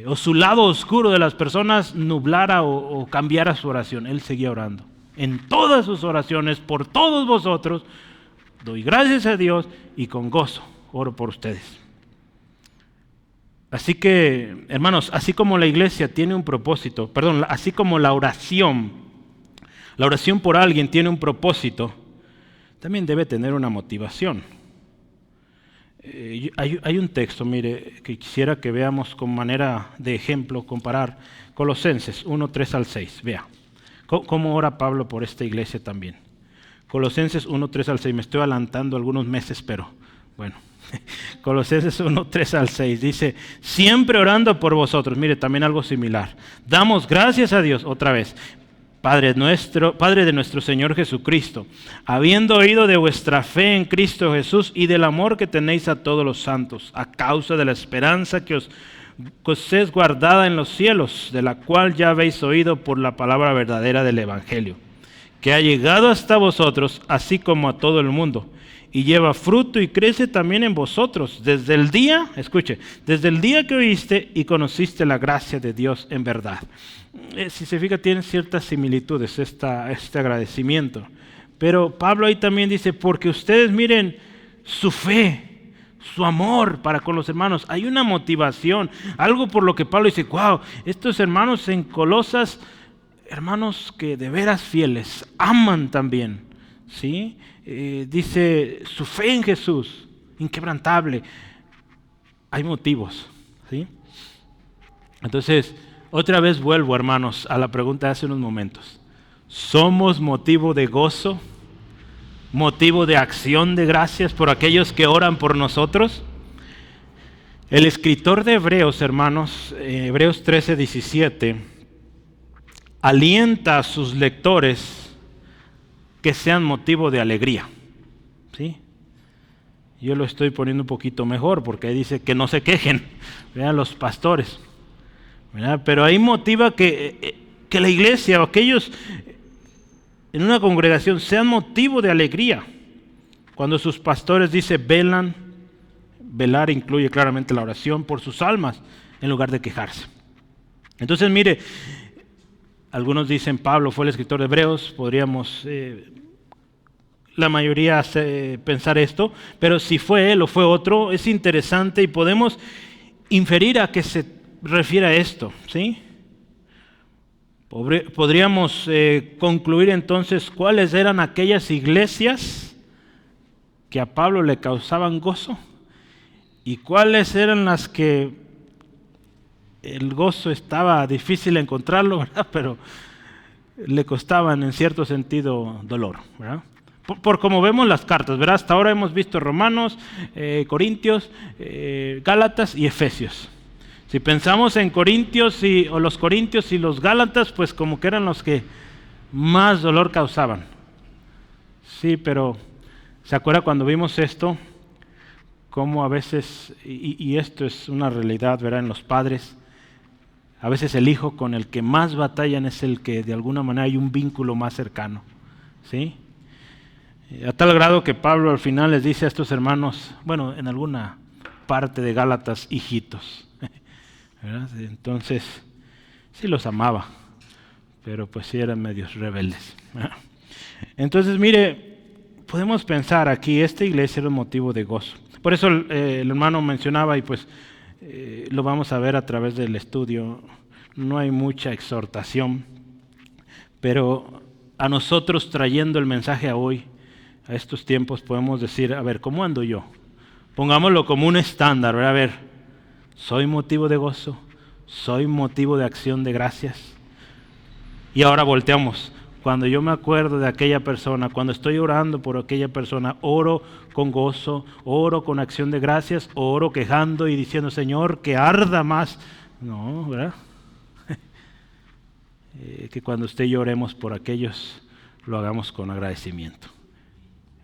o su lado oscuro de las personas nublara o cambiara su oración. Él seguía orando en todas sus oraciones, por todos vosotros, doy gracias a Dios y con gozo oro por ustedes. Así que, hermanos, así como la iglesia tiene un propósito, así como la oración por alguien tiene un propósito, también debe tener una motivación. Hay un texto, mire, que quisiera que veamos con manera de ejemplo, comparar Colosenses 1, 3 al 6. Vea, cómo ora Pablo por esta iglesia también. Colosenses 1, 3 al 6, me estoy adelantando algunos meses, pero bueno. Colosenses 1, 3 al 6 dice, siempre orando por vosotros. Mire, también algo similar. Damos gracias a Dios, otra vez, Padre de nuestro Señor Jesucristo, habiendo oído de vuestra fe en Cristo Jesús y del amor que tenéis a todos los santos, a causa de la esperanza que os es guardada en los cielos, de la cual ya habéis oído por la palabra verdadera del Evangelio, que ha llegado hasta vosotros, así como a todo el mundo, y lleva fruto y crece también en vosotros, desde el día que oíste y conociste la gracia de Dios en verdad. Si se fija, tiene ciertas similitudes este agradecimiento. Pero Pablo ahí también dice, porque ustedes miren su fe, su amor para con los hermanos. Hay una motivación, algo por lo que Pablo dice, wow, estos hermanos en Colosas, hermanos que de veras fieles, aman también, ¿sí? Dice su fe en Jesús, inquebrantable. Hay motivos, ¿sí? Entonces, otra vez vuelvo, hermanos, a la pregunta de hace unos momentos. ¿Somos motivo de gozo? ¿Motivo de acción de gracias por aquellos que oran por nosotros? El escritor de Hebreos, hermanos, Hebreos 13, 17, alienta a sus lectores que sean motivo de alegría, ¿sí? Yo lo estoy poniendo un poquito mejor porque ahí dice que no se quejen, vean los pastores, ¿verdad? Pero ahí motiva que la iglesia o aquellos en una congregación sean motivo de alegría. Cuando sus pastores dice velan, velar incluye claramente la oración por sus almas en lugar de quejarse. Entonces mire, algunos dicen Pablo fue el escritor de Hebreos, podríamos la mayoría pensar esto, pero si fue él o fue otro, es interesante y podemos inferir a qué se refiere a esto, ¿sí? Podríamos concluir entonces cuáles eran aquellas iglesias que a Pablo le causaban gozo y cuáles eran las que el gozo estaba difícil encontrarlo, ¿verdad? Pero le costaban en cierto sentido dolor, ¿verdad? Por como vemos las cartas, ¿verdad? Hasta ahora hemos visto Romanos, Corintios, Gálatas y Efesios. Si pensamos en los Corintios y los Gálatas, pues como que eran los que más dolor causaban. Sí, pero ¿se acuerda cuando vimos esto? Cómo a veces, y esto es una realidad, ¿verdad? En los padres, a veces el hijo con el que más batallan es el que de alguna manera hay un vínculo más cercano, ¿sí? A tal grado que Pablo al final les dice a estos hermanos, bueno, en alguna parte de Gálatas, hijitos, ¿verdad? Entonces, sí los amaba, pero pues sí eran medios rebeldes, ¿verdad? Entonces, mire, podemos pensar aquí, esta iglesia era un motivo de gozo. Por eso el hermano mencionaba, y pues lo vamos a ver a través del estudio, no hay mucha exhortación, pero a nosotros trayendo el mensaje a hoy, a estos tiempos, podemos decir, a ver, ¿cómo ando yo? Pongámoslo como un estándar, ¿verdad? A ver, ¿soy motivo de gozo? ¿Soy motivo de acción de gracias? Y ahora volteamos. Cuando yo me acuerdo de aquella persona, cuando estoy orando por aquella persona, oro con gozo, oro con acción de gracias, oro quejando y diciendo, Señor, que arda más. No, ¿verdad? Que cuando usted y yo oremos por aquellos, lo hagamos con agradecimiento,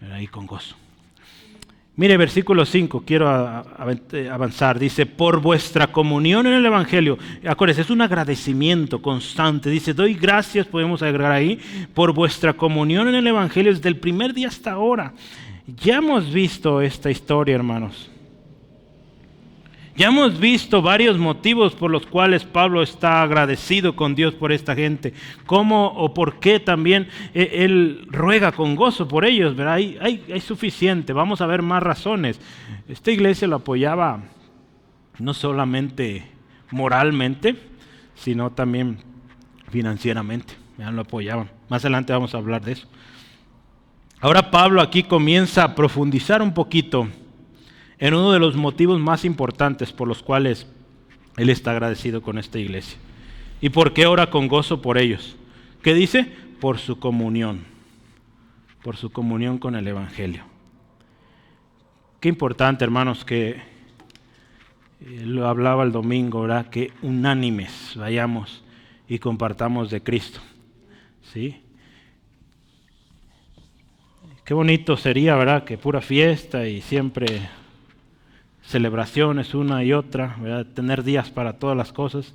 ¿verdad? Y con gozo. Mire, versículo 5, quiero avanzar. Dice, por vuestra comunión en el Evangelio. Acuérdense, es un agradecimiento constante. Dice, doy gracias, podemos agregar ahí, por vuestra comunión en el Evangelio desde el primer día hasta ahora. Ya hemos visto esta historia, hermanos. Ya hemos visto varios motivos por los cuales Pablo está agradecido con Dios por esta gente. Cómo o por qué también él ruega con gozo por ellos, ¿verdad? Hay suficiente, vamos a ver más razones. Esta iglesia lo apoyaba no solamente moralmente, sino también financieramente. Ya lo apoyaban. Más adelante vamos a hablar de eso. Ahora Pablo aquí comienza a profundizar un poquito en uno de los motivos más importantes por los cuales él está agradecido con esta iglesia. ¿Y por qué ora con gozo por ellos? ¿Qué dice? Por su comunión con el Evangelio. Qué importante, hermanos, que lo hablaba el domingo, ¿verdad? Que unánimes vayamos y compartamos de Cristo. ¿Sí? Qué bonito sería, ¿verdad? Que pura fiesta y siempre celebraciones una y otra, ¿verdad? Tener días para todas las cosas.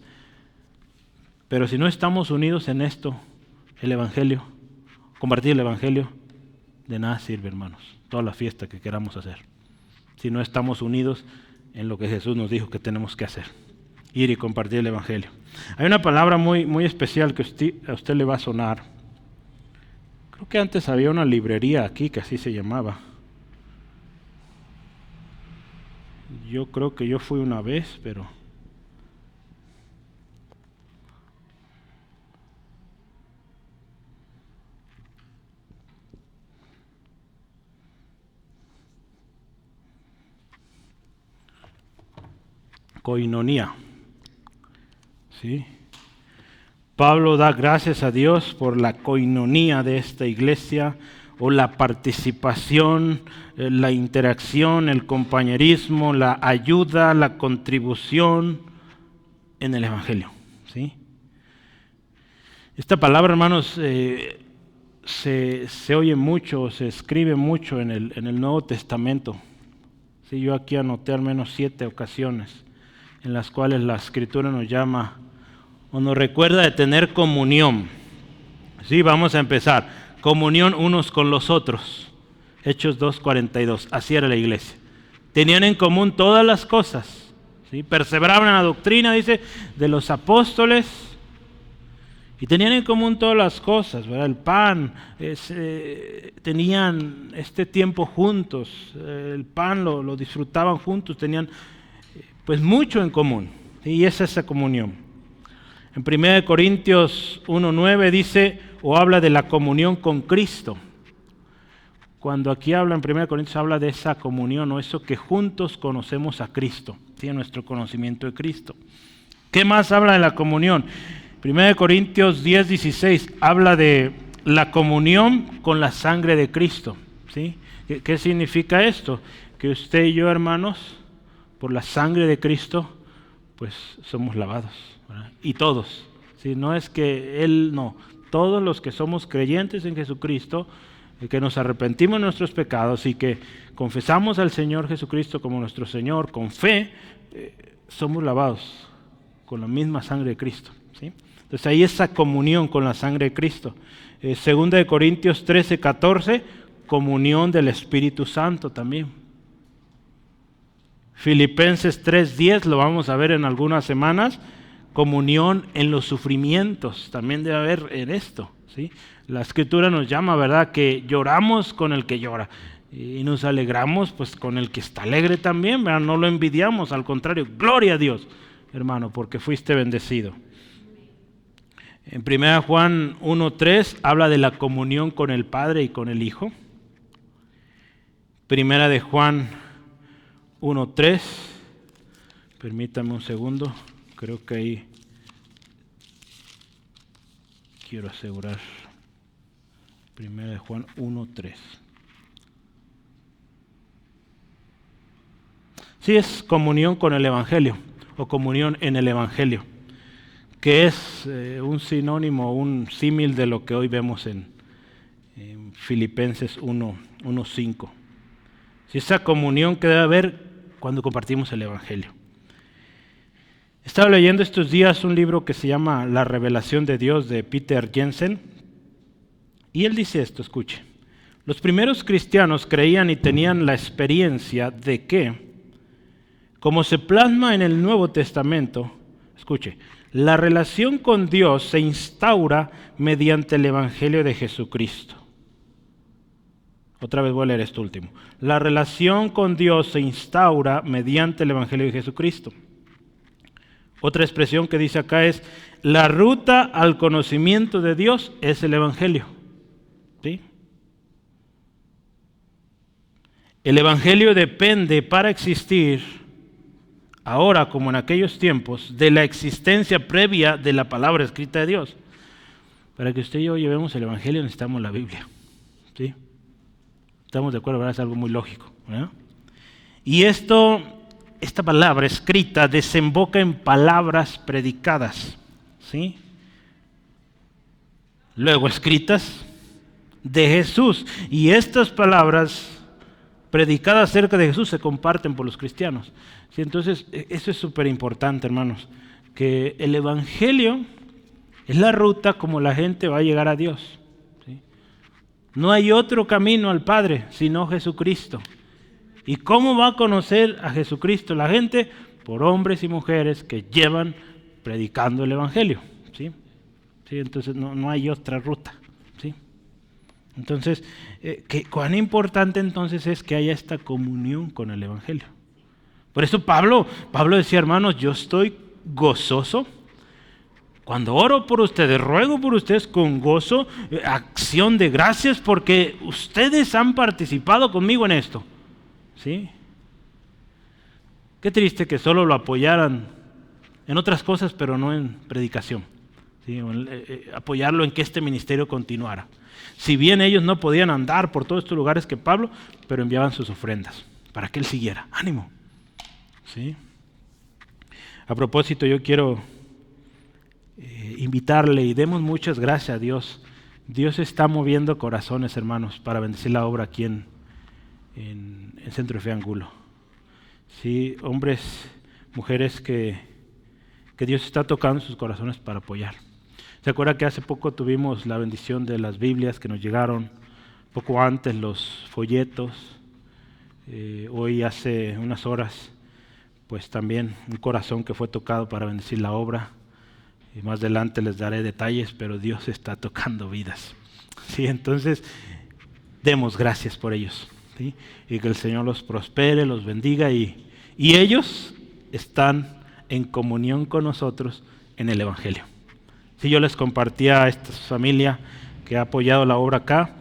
Pero si no estamos unidos en esto, el Evangelio, compartir el Evangelio, de nada sirve, hermanos, toda la fiesta que queramos hacer. Si no estamos unidos en lo que Jesús nos dijo que tenemos que hacer, ir y compartir el Evangelio. Hay una palabra muy, muy especial que a usted le va a sonar. Creo que antes había una librería aquí que así se llamaba. Yo creo que yo fui una vez, pero coinonía. ¿Sí? Pablo da gracias a Dios por la coinonía de esta iglesia, o la participación, la interacción, el compañerismo, la ayuda, la contribución en el Evangelio. ¿Sí? Esta palabra, hermanos, se oye mucho, se escribe mucho en el Nuevo Testamento. Sí, yo aquí anoté al menos 7 ocasiones en las cuales la Escritura nos llama o nos recuerda de tener comunión. Sí, vamos a empezar. Comunión unos con los otros. Hechos 2:42. Así era la iglesia. Tenían en común todas las cosas. ¿Sí? Perseveraban en la doctrina, dice, de los apóstoles. Y tenían en común todas las cosas, ¿verdad? El pan, tenían este tiempo juntos. El pan lo disfrutaban juntos. Tenían pues mucho en común. ¿Sí? Y es esa comunión. En 1 Corintios 1:9 dice o habla de la comunión con Cristo. Cuando aquí habla en 1 Corintios habla de esa comunión o eso que juntos conocemos a Cristo, ¿sí? Nuestro conocimiento de Cristo. ¿Qué más habla de la comunión? 1 Corintios 10:16 habla de la comunión con la sangre de Cristo. ¿Sí? ¿Qué significa esto? Que usted y yo, hermanos, por la sangre de Cristo, pues somos lavados, ¿verdad? Y todos, ¿sí? No es que Él, no, todos los que somos creyentes en Jesucristo, que nos arrepentimos de nuestros pecados y que confesamos al Señor Jesucristo como nuestro Señor con fe, somos lavados con la misma sangre de Cristo. ¿Sí? Entonces hay esa comunión con la sangre de Cristo. 2 Corintios 13:14, comunión del Espíritu Santo también. Filipenses 3:10, lo vamos a ver en algunas semanas, comunión en los sufrimientos, también debe haber en esto. ¿Sí? La Escritura nos llama, ¿verdad?, que lloramos con el que llora y nos alegramos pues con el que está alegre también, ¿verdad? No lo envidiamos, al contrario, gloria a Dios, hermano, porque fuiste bendecido. En 1 Juan 1:3 habla de la comunión con el Padre y con el Hijo. Primera de Juan 1:3, permítame un segundo, creo que ahí quiero asegurar. Primera de Juan 1:3. Sí, es comunión con el Evangelio o comunión en el Evangelio, que es un sinónimo, un símil de lo que hoy vemos en Filipenses 1:5. Si esa comunión que debe haber cuando compartimos el Evangelio. Estaba leyendo estos días un libro que se llama La Revelación de Dios de Peter Jensen, y él dice esto, escuche. Los primeros cristianos creían y tenían la experiencia de que como se plasma en el Nuevo Testamento, escuche, la relación con Dios se instaura mediante el Evangelio de Jesucristo. Otra vez voy a leer esto último. La relación con Dios se instaura mediante el Evangelio de Jesucristo. Otra expresión que dice acá es, la ruta al conocimiento de Dios es el Evangelio. ¿Sí? El Evangelio depende para existir, ahora como en aquellos tiempos, de la existencia previa de la palabra escrita de Dios. Para que usted y yo llevemos el Evangelio necesitamos la Biblia. ¿Sí? Estamos de acuerdo, ¿verdad? Es algo muy lógico, ¿verdad? Y esta palabra escrita desemboca en palabras predicadas, ¿sí? Luego escritas de Jesús. Y estas palabras predicadas acerca de Jesús se comparten por los cristianos. ¿Sí? Entonces, eso es súper importante, hermanos, que el Evangelio es la ruta como la gente va a llegar a Dios. ¿Sí? No hay otro camino al Padre sino Jesucristo. ¿Y cómo va a conocer a Jesucristo la gente? Por hombres y mujeres que llevan predicando el Evangelio. ¿Sí? ¿Sí? Entonces no hay otra ruta. ¿Sí? Entonces, cuán importante entonces es que haya esta comunión con el Evangelio. Por eso Pablo decía, hermanos, yo estoy gozoso. Cuando oro por ustedes, ruego por ustedes con gozo, acción de gracias, porque ustedes han participado conmigo en esto. ¿Sí? Qué triste que solo lo apoyaran en otras cosas, pero no en predicación. ¿Sí? Apoyarlo en que este ministerio continuara. Si bien ellos no podían andar por todos estos lugares que Pablo, pero enviaban sus ofrendas para que él siguiera. ¡Ánimo! ¿Sí? A propósito, yo quiero invitarle y demos muchas gracias a Dios. Dios está moviendo corazones, hermanos, para bendecir la obra aquí en Centro de Fe Angulo. Sí, hombres, mujeres que Dios está tocando sus corazones para apoyar. ¿Se acuerda que hace poco tuvimos la bendición de las Biblias que nos llegaron? Poco antes los folletos. Hoy hace unas horas, pues también un corazón que fue tocado para bendecir la obra. Y más adelante les daré detalles, pero Dios está tocando vidas. Sí, entonces, demos gracias por ellos. ¿Sí? Y que el Señor los prospere, los bendiga y ellos están en comunión con nosotros en el Evangelio. Si yo les compartía a esta familia que ha apoyado la obra acá,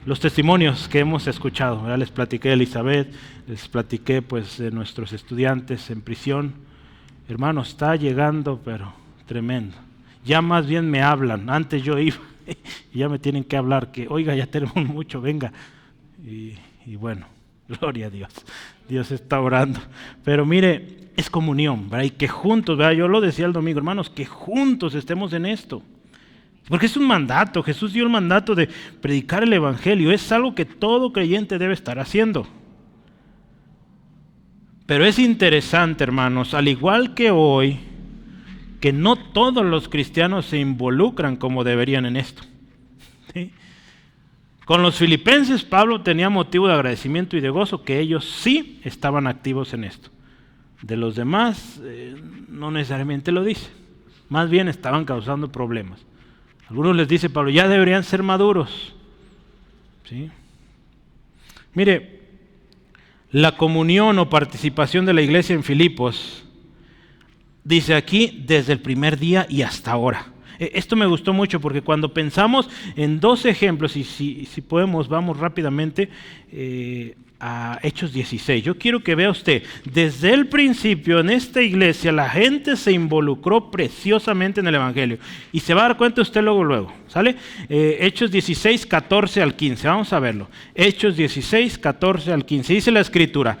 los testimonios que hemos escuchado, ¿verdad? Les platiqué de Elizabeth, les platiqué pues de nuestros estudiantes en prisión. Hermano, está llegando, pero tremendo. Ya más bien me hablan, antes yo iba y ya me tienen que hablar, que oiga, ya tenemos mucho, venga. Y bueno, gloria a Dios, Dios está orando. Pero mire, es comunión, ¿verdad? Y que juntos, ¿verdad? Yo lo decía el domingo, hermanos, que juntos estemos en esto. Porque es un mandato, Jesús dio el mandato de predicar el Evangelio, es algo que todo creyente debe estar haciendo. Pero es interesante, hermanos, al igual que hoy, que no todos los cristianos se involucran como deberían en esto. ¿Sí? Con los filipenses, Pablo tenía motivo de agradecimiento y de gozo que ellos sí estaban activos en esto. De los demás, no necesariamente lo dice. Más bien estaban causando problemas. Algunos les dice Pablo, ya deberían ser maduros. ¿Sí? Mire, la comunión o participación de la iglesia en Filipos, dice aquí, desde el primer día y hasta ahora. Esto me gustó mucho porque cuando pensamos en dos ejemplos, y si podemos, vamos rápidamente a Hechos 16. Yo quiero que vea usted, desde el principio en esta iglesia la gente se involucró preciosamente en el Evangelio. Y se va a dar cuenta usted luego, ¿sale? Hechos 16, 14 al 15, vamos a verlo. Hechos 16, 14 al 15, dice la Escritura.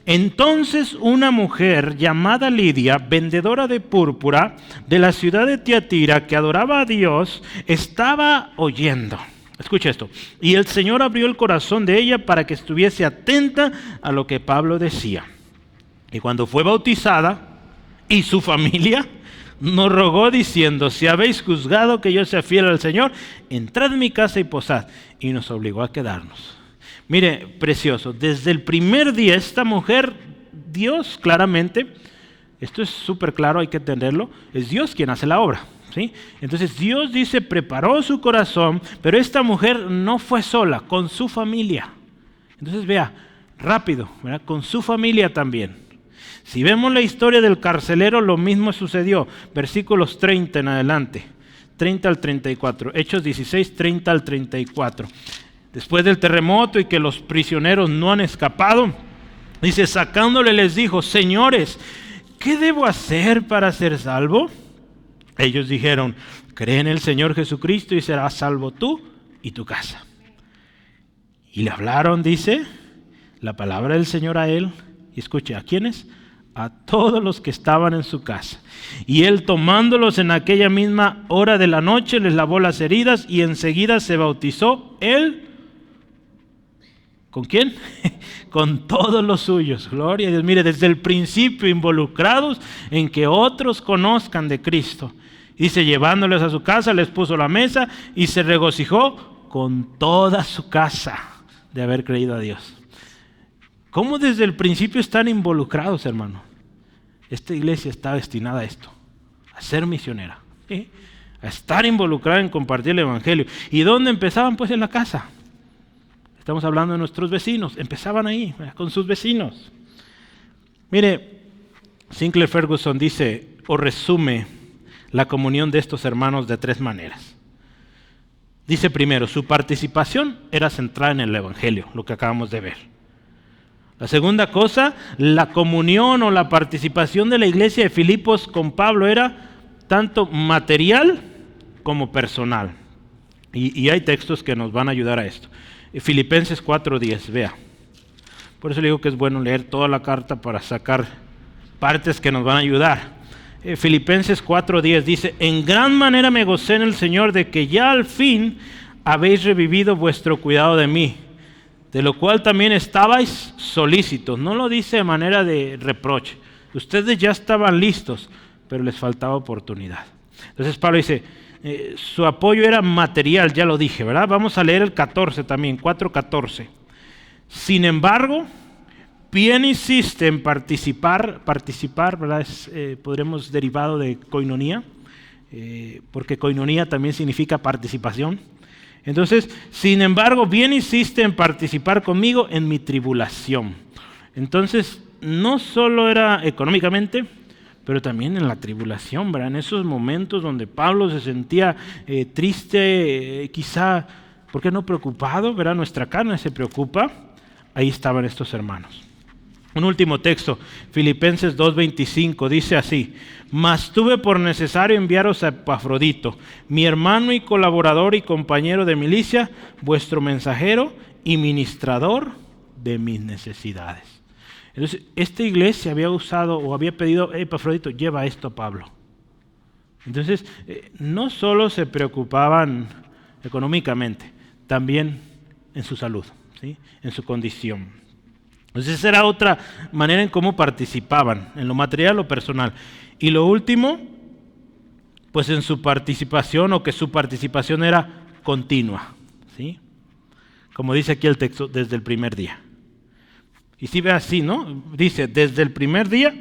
Entonces una mujer llamada Lidia, vendedora de púrpura de la ciudad de Tiatira, que adoraba a Dios, estaba oyendo. Escucha esto. Y el Señor abrió el corazón de ella para que estuviese atenta a lo que Pablo decía. Y cuando fue bautizada, y su familia nos rogó diciendo, si habéis juzgado que yo sea fiel al Señor, entrad en mi casa y posad. Y nos obligó a quedarnos. Mire, precioso, desde el primer día esta mujer Dios claramente, esto es súper claro, hay que entenderlo, es Dios quien hace la obra. ¿Sí? Entonces Dios dice, preparó su corazón, pero esta mujer no fue sola, con su familia. Entonces vea, rápido, ¿verdad? Con su familia también. Si vemos la historia del carcelero, lo mismo sucedió. Versículos 30 en adelante, 30 al 34. Hechos 16, 30 al 34. Después del terremoto y que los prisioneros no han escapado, dice, sacándole les dijo, señores, ¿qué debo hacer para ser salvo? Ellos dijeron, cree en el Señor Jesucristo y serás salvo tú y tu casa. Y le hablaron, dice, la palabra del Señor a él. Y escuche, ¿a quiénes? A todos los que estaban en su casa. Y él, tomándolos en aquella misma hora de la noche, les lavó las heridas y enseguida se bautizó él. ¿Con quién? Con todos los suyos. Gloria a Dios. Mire, desde el principio involucrados en que otros conozcan de Cristo. Dice, llevándoles a su casa, les puso la mesa y se regocijó con toda su casa de haber creído a Dios. ¿Cómo desde el principio están involucrados, hermano? Esta iglesia está destinada a esto, a ser misionera, ¿sí? A estar involucrada en compartir el evangelio. ¿Y dónde empezaban? Pues en la casa. Estamos hablando de nuestros vecinos. Empezaban ahí, con sus vecinos. Mire, Sinclair Ferguson dice, o resume la comunión de estos hermanos de 3 maneras. Dice primero, su participación era centrada en el evangelio, lo que acabamos de ver. La segunda cosa, la comunión o la participación de la iglesia de Filipos con Pablo era tanto material como personal. Y hay textos que nos van a ayudar a esto. Filipenses 4:10, vea. Por eso le digo que es bueno leer toda la carta para sacar partes que nos van a ayudar. Filipenses 4:10 dice, en gran manera me gocé en el Señor de que ya al fin habéis revivido vuestro cuidado de mí, de lo cual también estabais solícitos. No lo dice de manera de reproche. Ustedes ya estaban listos, pero les faltaba oportunidad. Entonces Pablo dice, su apoyo era material, ya lo dije, ¿verdad? Vamos a leer el 14 también, 4:14. Sin embargo, bien hiciste en participar, ¿verdad? Podremos derivado de koinonía, porque koinonía también significa participación. Entonces, sin embargo, bien hiciste en participar conmigo en mi tribulación. Entonces, no solo era económicamente, pero también en la tribulación, ¿verdad? En esos momentos donde Pablo se sentía triste, quizá, ¿por qué no preocupado? ¿Verdad? Nuestra carne se preocupa. Ahí estaban estos hermanos. Un último texto, Filipenses 2:25, dice así, mas tuve por necesario enviaros a Epafrodito, mi hermano y colaborador y compañero de milicia, vuestro mensajero y ministrador de mis necesidades. Entonces, esta iglesia había usado o había pedido, Epafrodito, lleva esto a Pablo. Entonces, no solo se preocupaban económicamente, también en su salud, ¿sí? En su condición. Entonces esa era otra manera en cómo participaban, en lo material o personal. Y lo último, pues en su participación, o que su participación era continua, ¿sí? Como dice aquí el texto, desde el primer día. Y si ve así, ¿no? Dice, desde el primer día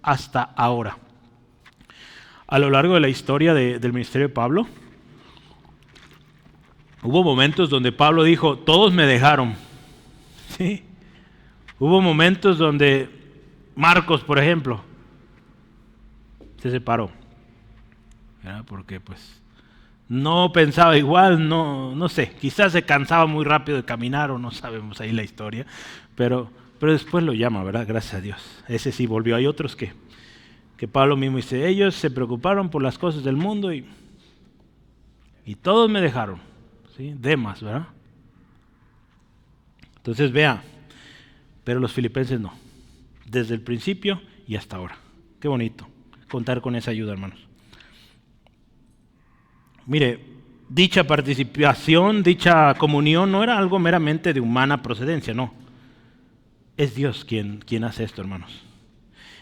hasta ahora. A lo largo de la historia del ministerio de Pablo, hubo momentos donde Pablo dijo, todos me dejaron, ¿sí? Hubo momentos donde Marcos, por ejemplo, se separó, ¿verdad? Porque pues no pensaba igual, no sé, quizás se cansaba muy rápido de caminar o no sabemos ahí la historia, pero después lo llama, ¿verdad? Gracias a Dios. Ese sí volvió. Hay otros que Pablo mismo dice, ellos se preocuparon por las cosas del mundo y todos me dejaron, ¿sí? Demas, ¿verdad? Entonces vea, pero los filipenses no, desde el principio y hasta ahora. Qué bonito contar con esa ayuda, hermanos. Mire, dicha participación, dicha comunión no era algo meramente de humana procedencia, no. Es Dios quien hace esto, hermanos.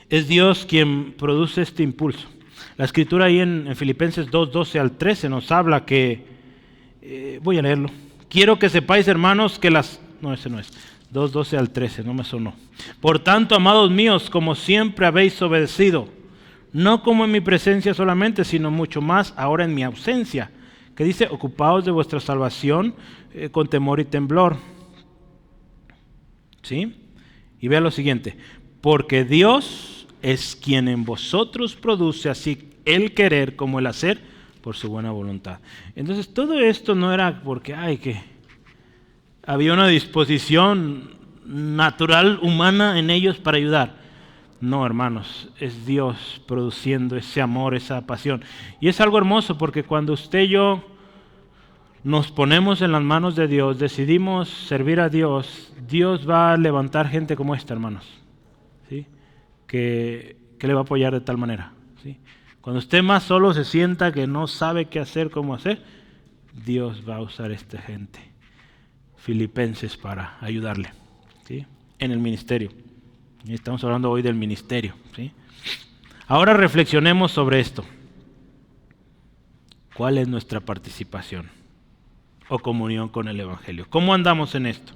Es Dios quien produce este impulso. La escritura ahí en Filipenses 2:12 al 13 nos habla que, voy a leerlo. Quiero que sepáis, hermanos, que las... No, ese no es. 2:12 al 13, no me sonó. Por tanto, amados míos, como siempre habéis obedecido, no como en mi presencia solamente, sino mucho más ahora en mi ausencia, que dice, ocupaos de vuestra salvación con temor y temblor. ¿Sí? Y vea lo siguiente, porque Dios es quien en vosotros produce así el querer como el hacer por su buena voluntad. Entonces todo esto no era porque había una disposición natural, humana en ellos para ayudar. No, hermanos, es Dios produciendo ese amor, esa pasión. Y es algo hermoso porque cuando usted y yo nos ponemos en las manos de Dios, decidimos servir a Dios, Dios va a levantar gente como esta, hermanos, ¿sí? Que le va a apoyar de tal manera, ¿sí? Cuando usted más solo se sienta que no sabe qué hacer, cómo hacer, Dios va a usar a esta gente, filipenses, para ayudarle, ¿sí? En el ministerio. Y estamos hablando hoy del ministerio, ¿sí? Ahora reflexionemos sobre esto. ¿Cuál es nuestra participación o comunión con el Evangelio? ¿Cómo andamos en esto?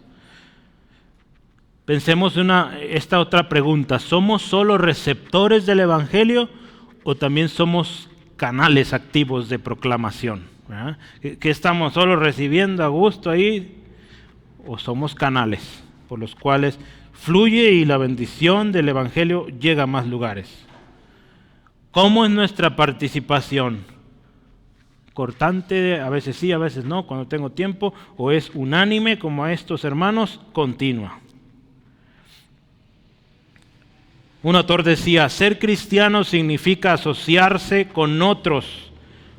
Pensemos esta otra pregunta. ¿Somos solo receptores del Evangelio o también somos canales activos de proclamación? ¿Verdad? ¿Que estamos solo recibiendo a gusto ahí? ¿O somos canales por los cuales fluye y la bendición del Evangelio llega a más lugares? ¿Cómo es nuestra participación? ¿Cortante, a veces sí, a veces no, cuando tengo tiempo? ¿O es unánime como a estos hermanos? Continua. Un autor decía, ser cristiano significa asociarse con otros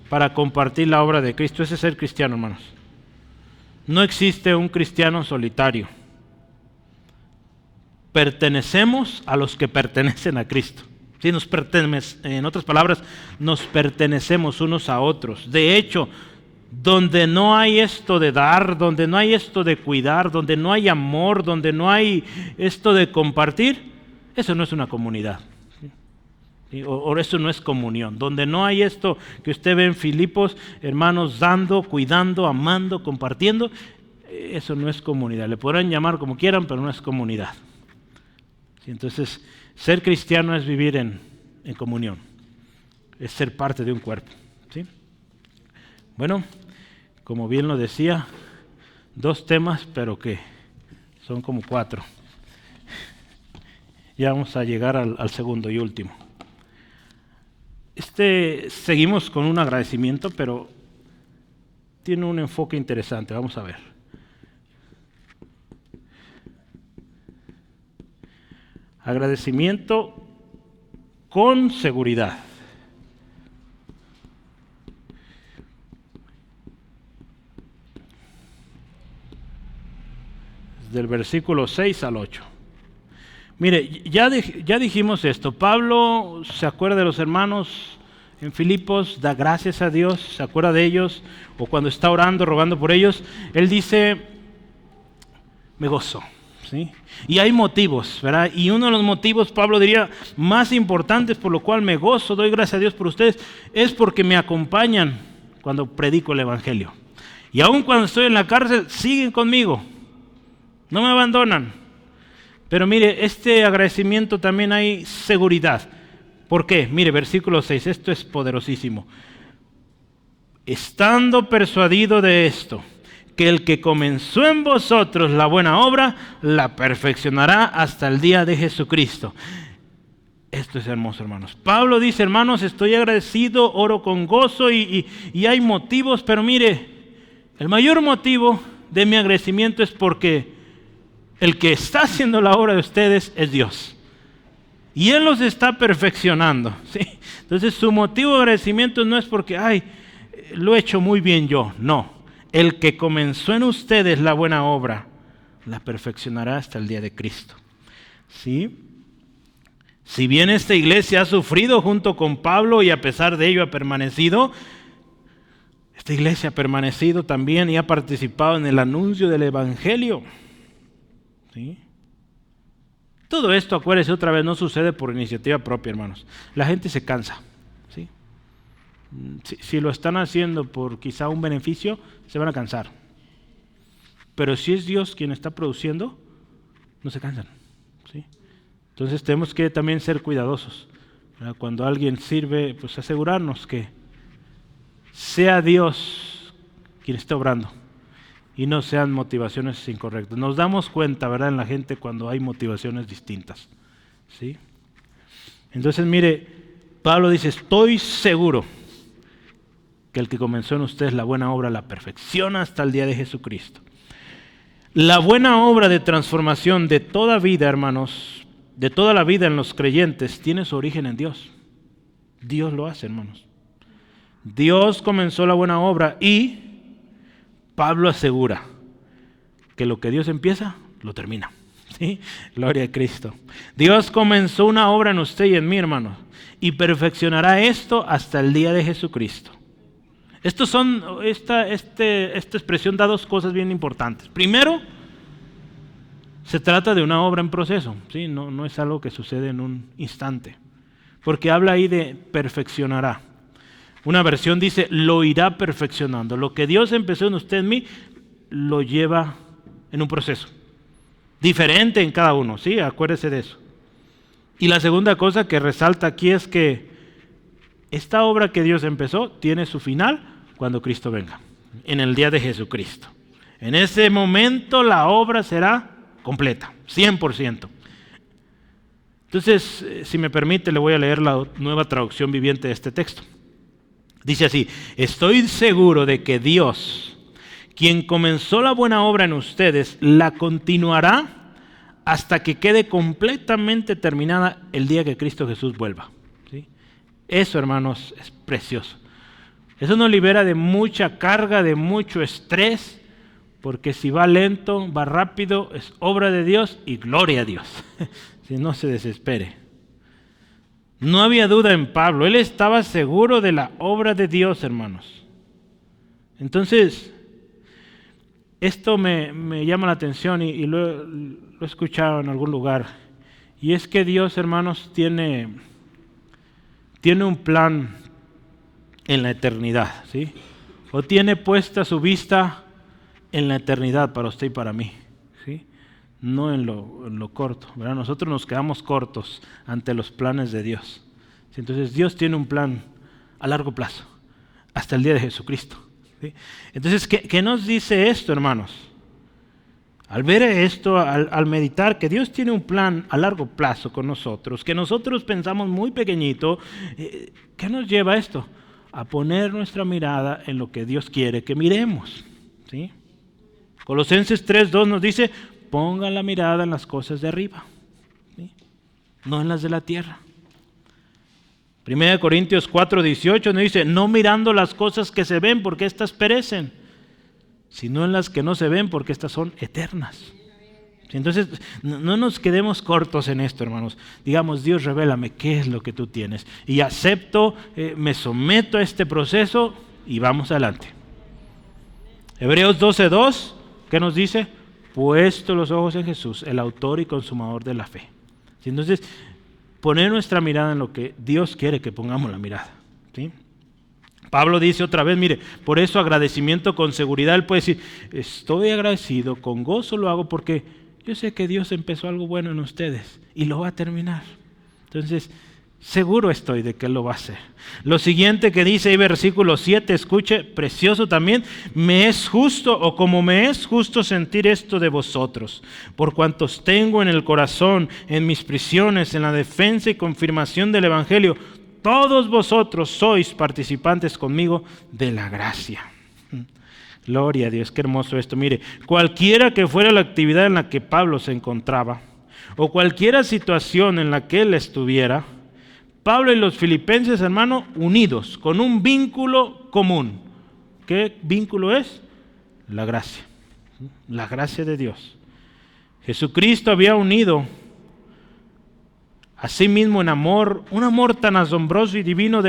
para compartir la obra de Cristo. Ese es ser cristiano, hermanos. No existe un cristiano solitario. Pertenecemos a los que pertenecen a Cristo. Sí, en otras palabras, nos pertenecemos unos a otros. De hecho, donde no hay esto de dar, donde no hay esto de cuidar, donde no hay amor, donde no hay esto de compartir, eso no es una comunidad. ¿Sí? O eso no es comunión. Donde no hay esto que usted ve en Filipos, hermanos dando, cuidando, amando, compartiendo, eso no es comunidad. Le podrán llamar como quieran, pero no es comunidad. ¿Sí? Entonces, ser cristiano es vivir en comunión, es ser parte de un cuerpo. ¿Sí? Bueno, como bien lo decía, 2 temas, pero que son como 4. Ya vamos a llegar al segundo y último. Seguimos con un agradecimiento, pero tiene un enfoque interesante. Vamos a ver. Agradecimiento con seguridad. Del versículo 6 al 8. Mire, ya dijimos esto. Pablo se acuerda de los hermanos en Filipos, da gracias a Dios, se acuerda de ellos, o cuando está orando, rogando por ellos, él dice, me gozo. ¿Sí? Y hay motivos, ¿verdad? Y uno de los motivos, Pablo diría, más importantes por lo cual me gozo, doy gracias a Dios por ustedes, es porque me acompañan cuando predico el Evangelio. Y aun cuando estoy en la cárcel, siguen conmigo, no me abandonan. Pero mire, este agradecimiento también hay seguridad. ¿Por qué? Mire, versículo 6, esto es poderosísimo. Estando persuadido de esto, que el que comenzó en vosotros la buena obra, la perfeccionará hasta el día de Jesucristo. Esto es hermoso, hermanos. Pablo dice, hermanos, estoy agradecido, oro con gozo y hay motivos, pero mire, el mayor motivo de mi agradecimiento es porque el que está haciendo la obra de ustedes es Dios. Y Él los está perfeccionando, ¿sí? Entonces su motivo de agradecimiento no es porque, lo he hecho muy bien yo, no. El que comenzó en ustedes la buena obra, la perfeccionará hasta el día de Cristo. ¿Sí? Si bien esta iglesia ha sufrido junto con Pablo y a pesar de ello ha permanecido, esta iglesia ha permanecido también y ha participado en el anuncio del Evangelio. ¿Sí? Todo esto, acuérdense otra vez, no sucede por iniciativa propia, hermanos. La gente se cansa. ¿Sí? Si lo están haciendo por quizá un beneficio, se van a cansar. Pero si es Dios quien está produciendo, no se cansan. ¿Sí? Entonces tenemos que también ser cuidadosos. Cuando alguien sirve, pues asegurarnos que sea Dios quien esté obrando y no sean motivaciones incorrectas. Nos damos cuenta, ¿verdad?, en la gente cuando hay motivaciones distintas. ¿Sí? Entonces, mire, Pablo dice, estoy seguro que el que comenzó en ustedes la buena obra la perfecciona hasta el día de Jesucristo. La buena obra de transformación de toda vida, hermanos, de toda la vida en los creyentes, tiene su origen en Dios. Dios lo hace, hermanos. Dios comenzó la buena obra y Pablo asegura que lo que Dios empieza, lo termina. ¿Sí? Gloria a Cristo. Dios comenzó una obra en usted y en mí, hermanos, y perfeccionará esto hasta el día de Jesucristo. Esta expresión da dos cosas bien importantes. Primero, se trata de una obra en proceso, ¿sí? No es algo que sucede en un instante, porque habla ahí de perfeccionará. Una versión dice, lo irá perfeccionando. Lo que Dios empezó en usted y en mí, lo lleva en un proceso, diferente en cada uno, ¿sí? Acuérdese de eso. Y la segunda cosa que resalta aquí es que esta obra que Dios empezó tiene su final cuando Cristo venga, en el día de Jesucristo. En ese momento la obra será completa, 100%. Entonces, si me permite, le voy a leer la nueva traducción viviente de este texto. Dice así, estoy seguro de que Dios, quien comenzó la buena obra en ustedes, la continuará hasta que quede completamente terminada el día que Cristo Jesús vuelva. ¿Sí? Eso, hermanos, es precioso. Eso nos libera de mucha carga, de mucho estrés, porque si va lento, va rápido, es obra de Dios y gloria a Dios. Si no se desespere. No había duda en Pablo, él estaba seguro de la obra de Dios, hermanos. Entonces, esto me llama la atención y lo he escuchado en algún lugar. Y es que Dios, hermanos, tiene un plan en la eternidad, ¿sí? O tiene puesta su vista en la eternidad para usted y para mí, ¿sí? No en lo corto, ¿verdad? Nosotros nos quedamos cortos ante los planes de Dios. ¿Sí? Entonces Dios tiene un plan a largo plazo, hasta el día de Jesucristo. ¿Sí? Entonces, ¿qué nos dice esto, hermanos? Al ver esto, al meditar que Dios tiene un plan a largo plazo con nosotros, que nosotros pensamos muy pequeñito, ¿qué nos lleva a esto? A poner nuestra mirada en lo que Dios quiere que miremos. ¿Sí? Colosenses 3:2 nos dice, pongan la mirada en las cosas de arriba, ¿sí? No en las de la tierra. 1 Corintios 4:18 nos dice, no mirando las cosas que se ven porque éstas perecen, sino en las que no se ven porque éstas son eternas. Entonces, no nos quedemos cortos en esto, hermanos. Digamos, Dios, revélame qué es lo que tú tienes. Y acepto, me someto a este proceso y vamos adelante. Hebreos 12:2, ¿qué nos dice? Puesto los ojos en Jesús, el autor y consumador de la fe. Entonces, poner nuestra mirada en lo que Dios quiere que pongamos la mirada. ¿Sí? Pablo dice otra vez, mire, por eso agradecimiento con seguridad. Él puede decir, estoy agradecido, con gozo lo hago porque yo sé que Dios empezó algo bueno en ustedes y lo va a terminar. Entonces, seguro estoy de que Él lo va a hacer. Lo siguiente que dice ahí, versículo 7, escuche, precioso también, me es justo o como me es justo sentir esto de vosotros, por cuantos tengo en el corazón, en mis prisiones, en la defensa y confirmación del Evangelio, todos vosotros sois participantes conmigo de la gracia. Gloria a Dios, qué hermoso esto. Mire, cualquiera que fuera la actividad en la que Pablo se encontraba, o cualquiera situación en la que él estuviera, Pablo y los filipenses, hermano, unidos, con un vínculo común. ¿Qué vínculo es? La gracia de Dios. Jesucristo había unido a sí mismo en amor, un amor tan asombroso y divino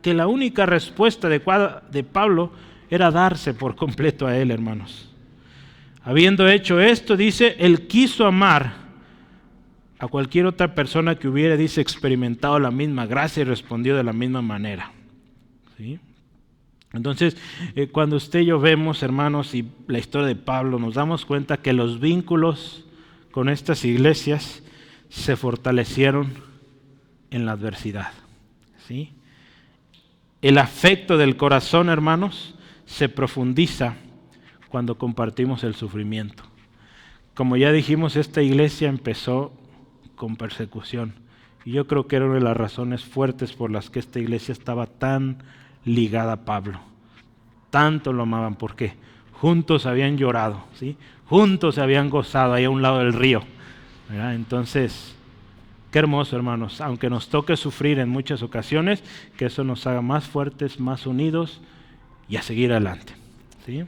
que la única respuesta adecuada de Pablo era darse por completo a Él, hermanos. Habiendo hecho esto, dice, Él quiso amar a cualquier otra persona que hubiera, dice, experimentado la misma gracia y respondió de la misma manera. ¿Sí? Entonces, cuando usted y yo vemos, hermanos, y la historia de Pablo, nos damos cuenta que los vínculos con estas iglesias se fortalecieron en la adversidad, ¿sí? El afecto del corazón, hermanos, se profundiza cuando compartimos el sufrimiento. Como ya dijimos, esta iglesia empezó con persecución. Y yo creo que era una de las razones fuertes por las que esta iglesia estaba tan ligada a Pablo. Tanto lo amaban, porque juntos habían llorado, ¿sí? Juntos se habían gozado ahí a un lado del río, ¿verdad? Entonces, qué hermoso, hermanos, aunque nos toque sufrir en muchas ocasiones, que eso nos haga más fuertes, más unidos y a seguir adelante, ¿sí?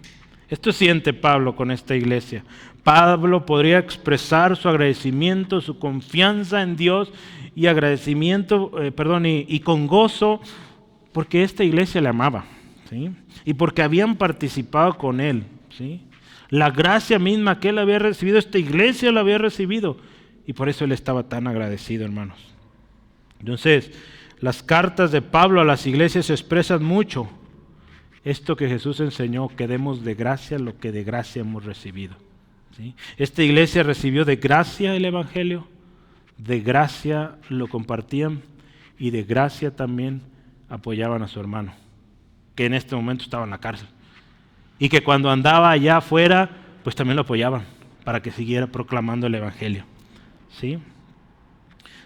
Esto siente Pablo con esta iglesia. Pablo podría expresar su agradecimiento, su confianza en Dios y agradecimiento, y con gozo, porque esta iglesia le amaba, ¿sí? Y porque habían participado con él, ¿sí? La gracia misma que él había recibido, esta iglesia la había recibido, y por eso él estaba tan agradecido, hermanos. Entonces, las cartas de Pablo a las iglesias expresan mucho esto que Jesús enseñó, que demos de gracia lo que de gracia hemos recibido, ¿sí? Esta iglesia recibió de gracia el evangelio, de gracia lo compartían y de gracia también apoyaban a su hermano, que en este momento estaba en la cárcel, y que cuando andaba allá afuera, pues también lo apoyaban para que siguiera proclamando el evangelio, ¿sí?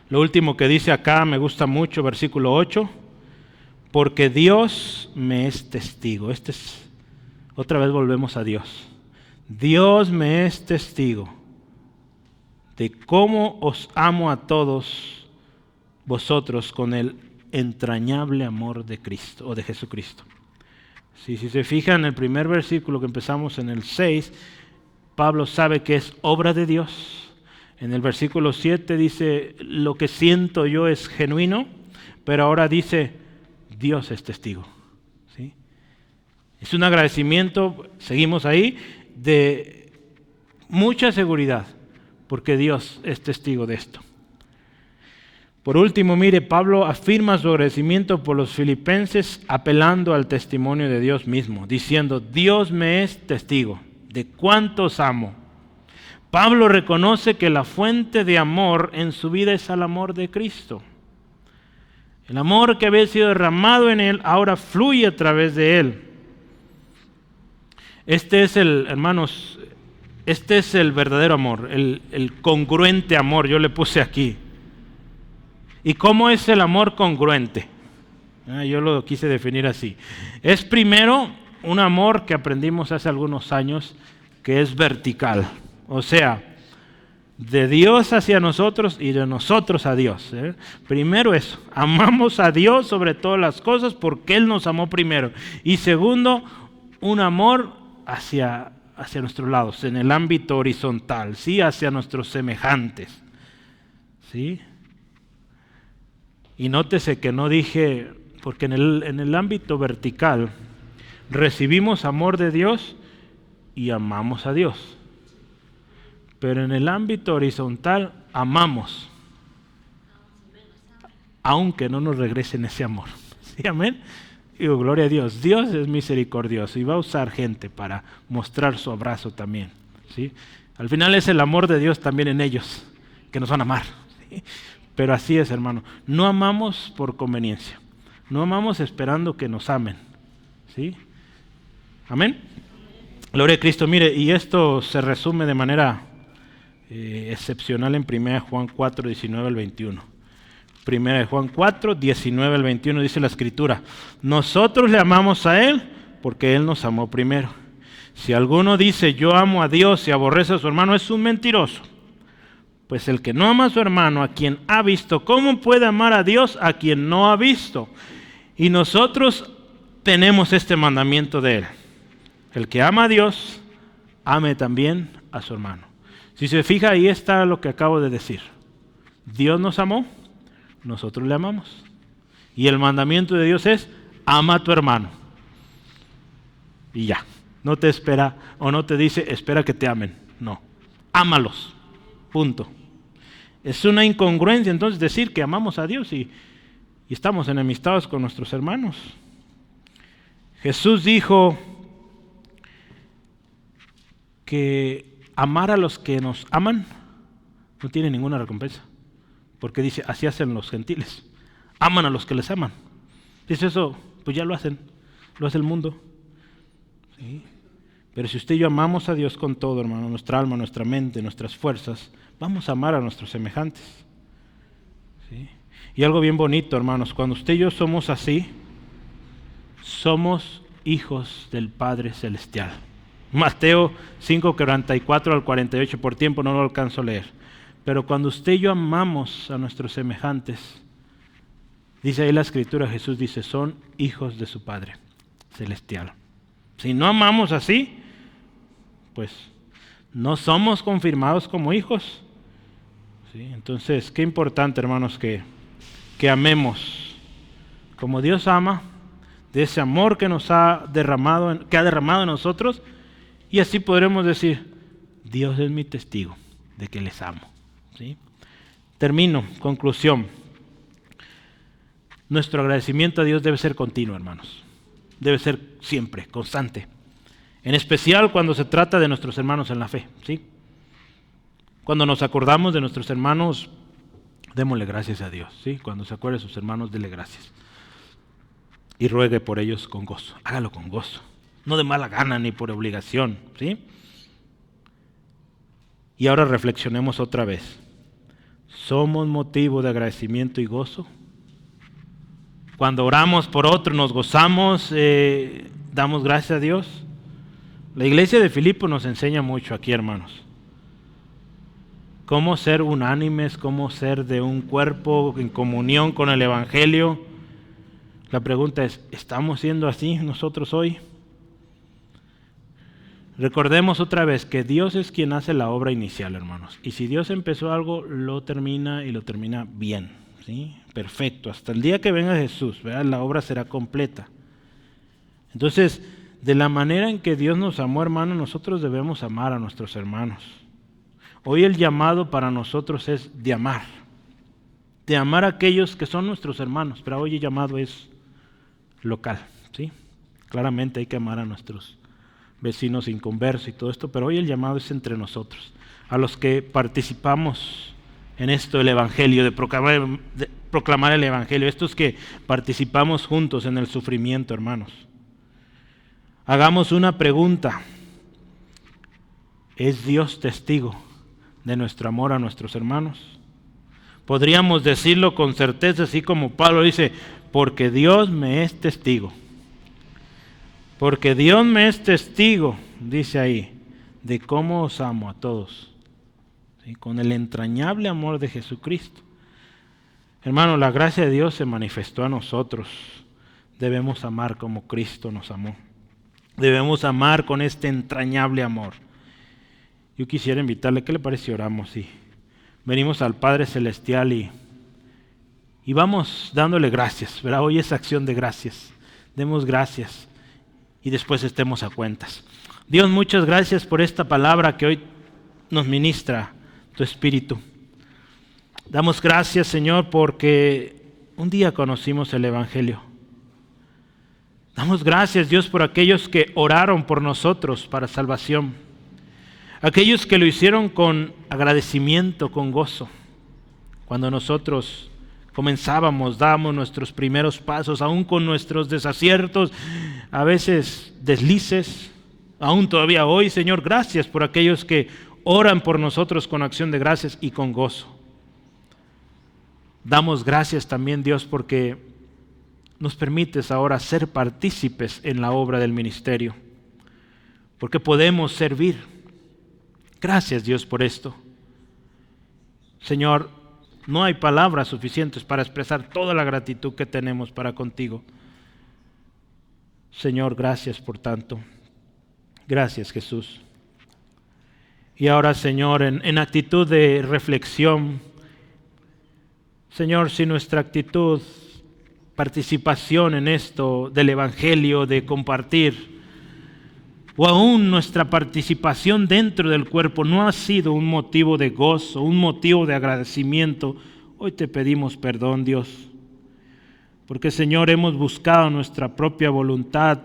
Lo último que dice acá me gusta mucho, versículo 8, porque Dios me es testigo. Otra vez volvemos a Dios. Dios me es testigo de cómo os amo a todos vosotros con el entrañable amor de Cristo o de Jesucristo. Si se fijan en el primer versículo que empezamos en el 6, Pablo sabe que es obra de Dios. En el versículo 7 dice, lo que siento yo es genuino, pero ahora dice, Dios es testigo, ¿sí? Es un agradecimiento, seguimos ahí, de mucha seguridad, porque Dios es testigo de esto. Por último, mire, Pablo afirma su agradecimiento por los filipenses apelando al testimonio de Dios mismo, diciendo, Dios me es testigo de cuántos amo. Pablo reconoce que la fuente de amor en su vida es el amor de Cristo. El amor que había sido derramado en él ahora fluye a través de él. Hermanos, este es el verdadero amor, el congruente amor, yo le puse aquí. ¿Y cómo es el amor congruente? Yo lo quise definir así. Es primero un amor que aprendimos hace algunos años que es vertical, o sea, de Dios hacia nosotros y de nosotros a Dios. Primero eso, amamos a Dios sobre todas las cosas porque Él nos amó primero. Y segundo, un amor hacia nuestros lados, en el ámbito horizontal, ¿sí? Hacia nuestros semejantes, ¿sí? Y nótese que no dije, porque en el ámbito vertical recibimos amor de Dios y amamos a Dios. Pero en el ámbito horizontal amamos, aunque no nos regresen ese amor. ¿Sí, amén? Digo, gloria a Dios. Dios es misericordioso y va a usar gente para mostrar su abrazo también, ¿sí? Al final es el amor de Dios también en ellos, que nos van a amar, ¿sí? Pero así es, hermano. No amamos por conveniencia. No amamos esperando que nos amen, ¿sí? Amén. Gloria a Cristo. Mire, y esto se resume de manera excepcional en 1 Juan 4, 19 al 21. 1 Juan 4, 19 al 21 dice la Escritura, nosotros le amamos a Él porque Él nos amó primero. Si alguno dice yo amo a Dios y aborrece a su hermano, es un mentiroso. Pues el que no ama a su hermano, a quien ha visto, ¿cómo puede amar a Dios a quien no ha visto? Y nosotros tenemos este mandamiento de Él. El que ama a Dios, ame también a su hermano. Si se fija, ahí está lo que acabo de decir. Dios nos amó, nosotros le amamos. Y el mandamiento de Dios es, ama a tu hermano. Y ya, no te espera o no te dice, espera que te amen. No, ámalos, punto. Es una incongruencia entonces decir que amamos a Dios y estamos enemistados con nuestros hermanos. Jesús dijo que amar a los que nos aman No tiene ninguna recompensa. Porque dice, así hacen los gentiles. Aman a los que les aman. Dice eso, pues ya lo hacen. Lo hace el mundo. ¿Sí? Pero si usted y yo amamos a Dios con todo, hermano, nuestra alma, nuestra mente, nuestras fuerzas, vamos a amar a nuestros semejantes. ¿Sí? Y algo bien bonito, hermanos, cuando usted y yo somos así, somos hijos del Padre Celestial. Mateo 5:44 al 48, por tiempo no lo alcanzo a leer. Pero cuando usted y yo amamos a nuestros semejantes, dice ahí la Escritura, Jesús dice, son hijos de su Padre Celestial. Si no amamos así, pues no somos confirmados como hijos. ¿Sí? Entonces, qué importante, hermanos, que amemos como Dios ama, de ese amor que nos ha derramado, que ha derramado en nosotros, y así podremos decir, Dios es mi testigo de que les amo. ¿Sí? Termino, conclusión. Nuestro agradecimiento a Dios debe ser continuo, hermanos. Debe ser siempre, constante. En especial cuando se trata de nuestros hermanos en la fe. ¿Sí? Cuando nos acordamos de nuestros hermanos, démosle gracias a Dios. ¿Sí? Cuando se acuerde de sus hermanos, dele gracias. Y ruegue por ellos con gozo. Hágalo con gozo. No de mala gana ni por obligación. ¿Sí? Y ahora reflexionemos otra vez. ¿Somos motivo de agradecimiento y gozo? Cuando oramos por otro, nos gozamos, damos gracias a Dios. La iglesia de Filipo nos enseña mucho aquí, hermanos. Cómo ser unánimes, cómo ser de un cuerpo en comunión con el Evangelio. La pregunta es, ¿estamos siendo así nosotros hoy? Recordemos otra vez que Dios es quien hace la obra inicial, hermanos. Y si Dios empezó algo, lo termina y lo termina bien. ¿Sí? Perfecto. Hasta el día que venga Jesús, ¿verdad? La obra será completa. Entonces, de la manera en que Dios nos amó, hermanos, nosotros debemos amar a nuestros hermanos. Hoy el llamado para nosotros es de amar a aquellos que son nuestros hermanos, pero hoy el llamado es local, ¿sí? Claramente hay que amar a nuestros vecinos inconversos y todo esto, pero hoy el llamado es entre nosotros, a los que participamos en esto del Evangelio, de proclamar el Evangelio, estos que participamos juntos en el sufrimiento, hermanos. Hagamos una pregunta. ¿Es Dios testigo de nuestro amor a nuestros hermanos? Podríamos decirlo con certeza, así como Pablo dice, porque Dios me es testigo. Porque Dios me es testigo, dice ahí, de cómo os amo a todos. ¿Sí? Con el entrañable amor de Jesucristo. Hermano, la gracia de Dios se manifestó a nosotros. Debemos amar como Cristo nos amó. Debemos amar con este entrañable amor. Yo quisiera invitarle, ¿qué le parece si oramos? Sí. Venimos al Padre Celestial y vamos dándole gracias, ¿verdad? Hoy es acción de gracias. Demos gracias y después estemos a cuentas. Dios, muchas gracias por esta palabra que hoy nos ministra tu Espíritu. Damos gracias, Señor, porque un día conocimos el Evangelio. Damos gracias, Dios, por aquellos que oraron por nosotros para salvación. Aquellos que lo hicieron con agradecimiento, con gozo. Cuando nosotros comenzábamos, dábamos nuestros primeros pasos, aún con nuestros desaciertos, a veces deslices, aún todavía hoy, Señor, gracias por aquellos que oran por nosotros con acción de gracias y con gozo. Damos gracias también, Dios, porque nos permites ahora ser partícipes en la obra del ministerio, porque podemos servir. Gracias, Dios, por esto. Señor, no hay palabras suficientes para expresar toda la gratitud que tenemos para contigo. Señor, gracias por tanto. Gracias, Jesús. Y ahora, Señor, en actitud de reflexión, Señor, si nuestra actitud, participación en esto del Evangelio, de compartir, o aún nuestra participación dentro del cuerpo no ha sido un motivo de gozo, un motivo de agradecimiento, hoy te pedimos perdón, Dios. Porque, Señor, hemos buscado nuestra propia voluntad,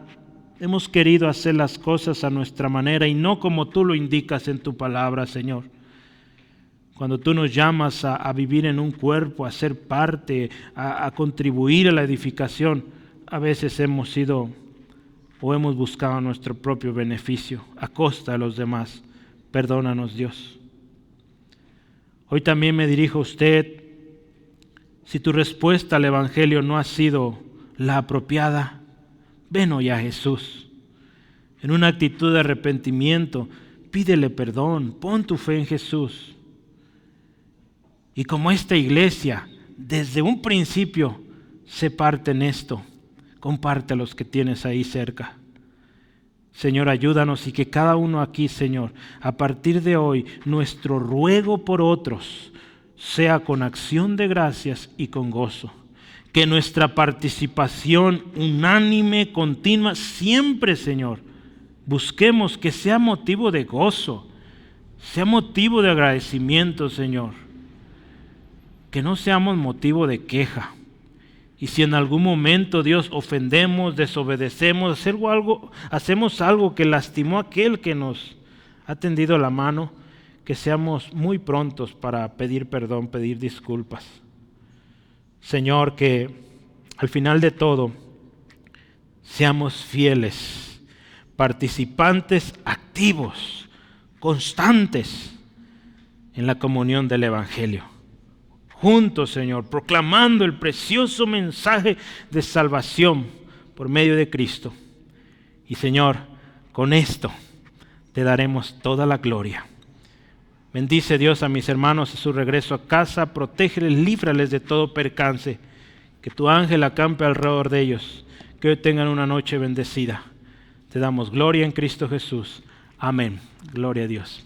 hemos querido hacer las cosas a nuestra manera y no como tú lo indicas en tu palabra, Señor. Cuando tú nos llamas a vivir en un cuerpo, a ser parte, a contribuir a la edificación, a veces hemos sido o hemos buscado nuestro propio beneficio a costa de los demás. Perdónanos, Dios. Hoy también me dirijo a usted. Si tu respuesta al Evangelio no ha sido la apropiada, ven hoy a Jesús. En una actitud de arrepentimiento, pídele perdón, pon tu fe en Jesús. Y como esta iglesia, desde un principio, se parte en esto, comparte a los que tienes ahí cerca. Señor, ayúdanos y que cada uno aquí, Señor, a partir de hoy, nuestro ruego por otros sea con acción de gracias y con gozo. Que nuestra participación unánime, continua, siempre, Señor, busquemos que sea motivo de gozo, sea motivo de agradecimiento, Señor. Que no seamos motivo de queja. Y si en algún momento, Dios, ofendemos, desobedecemos, hacemos algo que lastimó a aquel que nos ha tendido la mano, que seamos muy prontos para pedir perdón, pedir disculpas. Señor, que al final de todo seamos fieles, participantes activos, constantes en la comunión del Evangelio. Juntos, Señor, proclamando el precioso mensaje de salvación por medio de Cristo. Y, Señor, con esto te daremos toda la gloria. Bendice, Dios, a mis hermanos a su regreso a casa, protégeles, líbrales de todo percance, que tu ángel acampe alrededor de ellos, que hoy tengan una noche bendecida. Te damos gloria en Cristo Jesús. Amén. Gloria a Dios.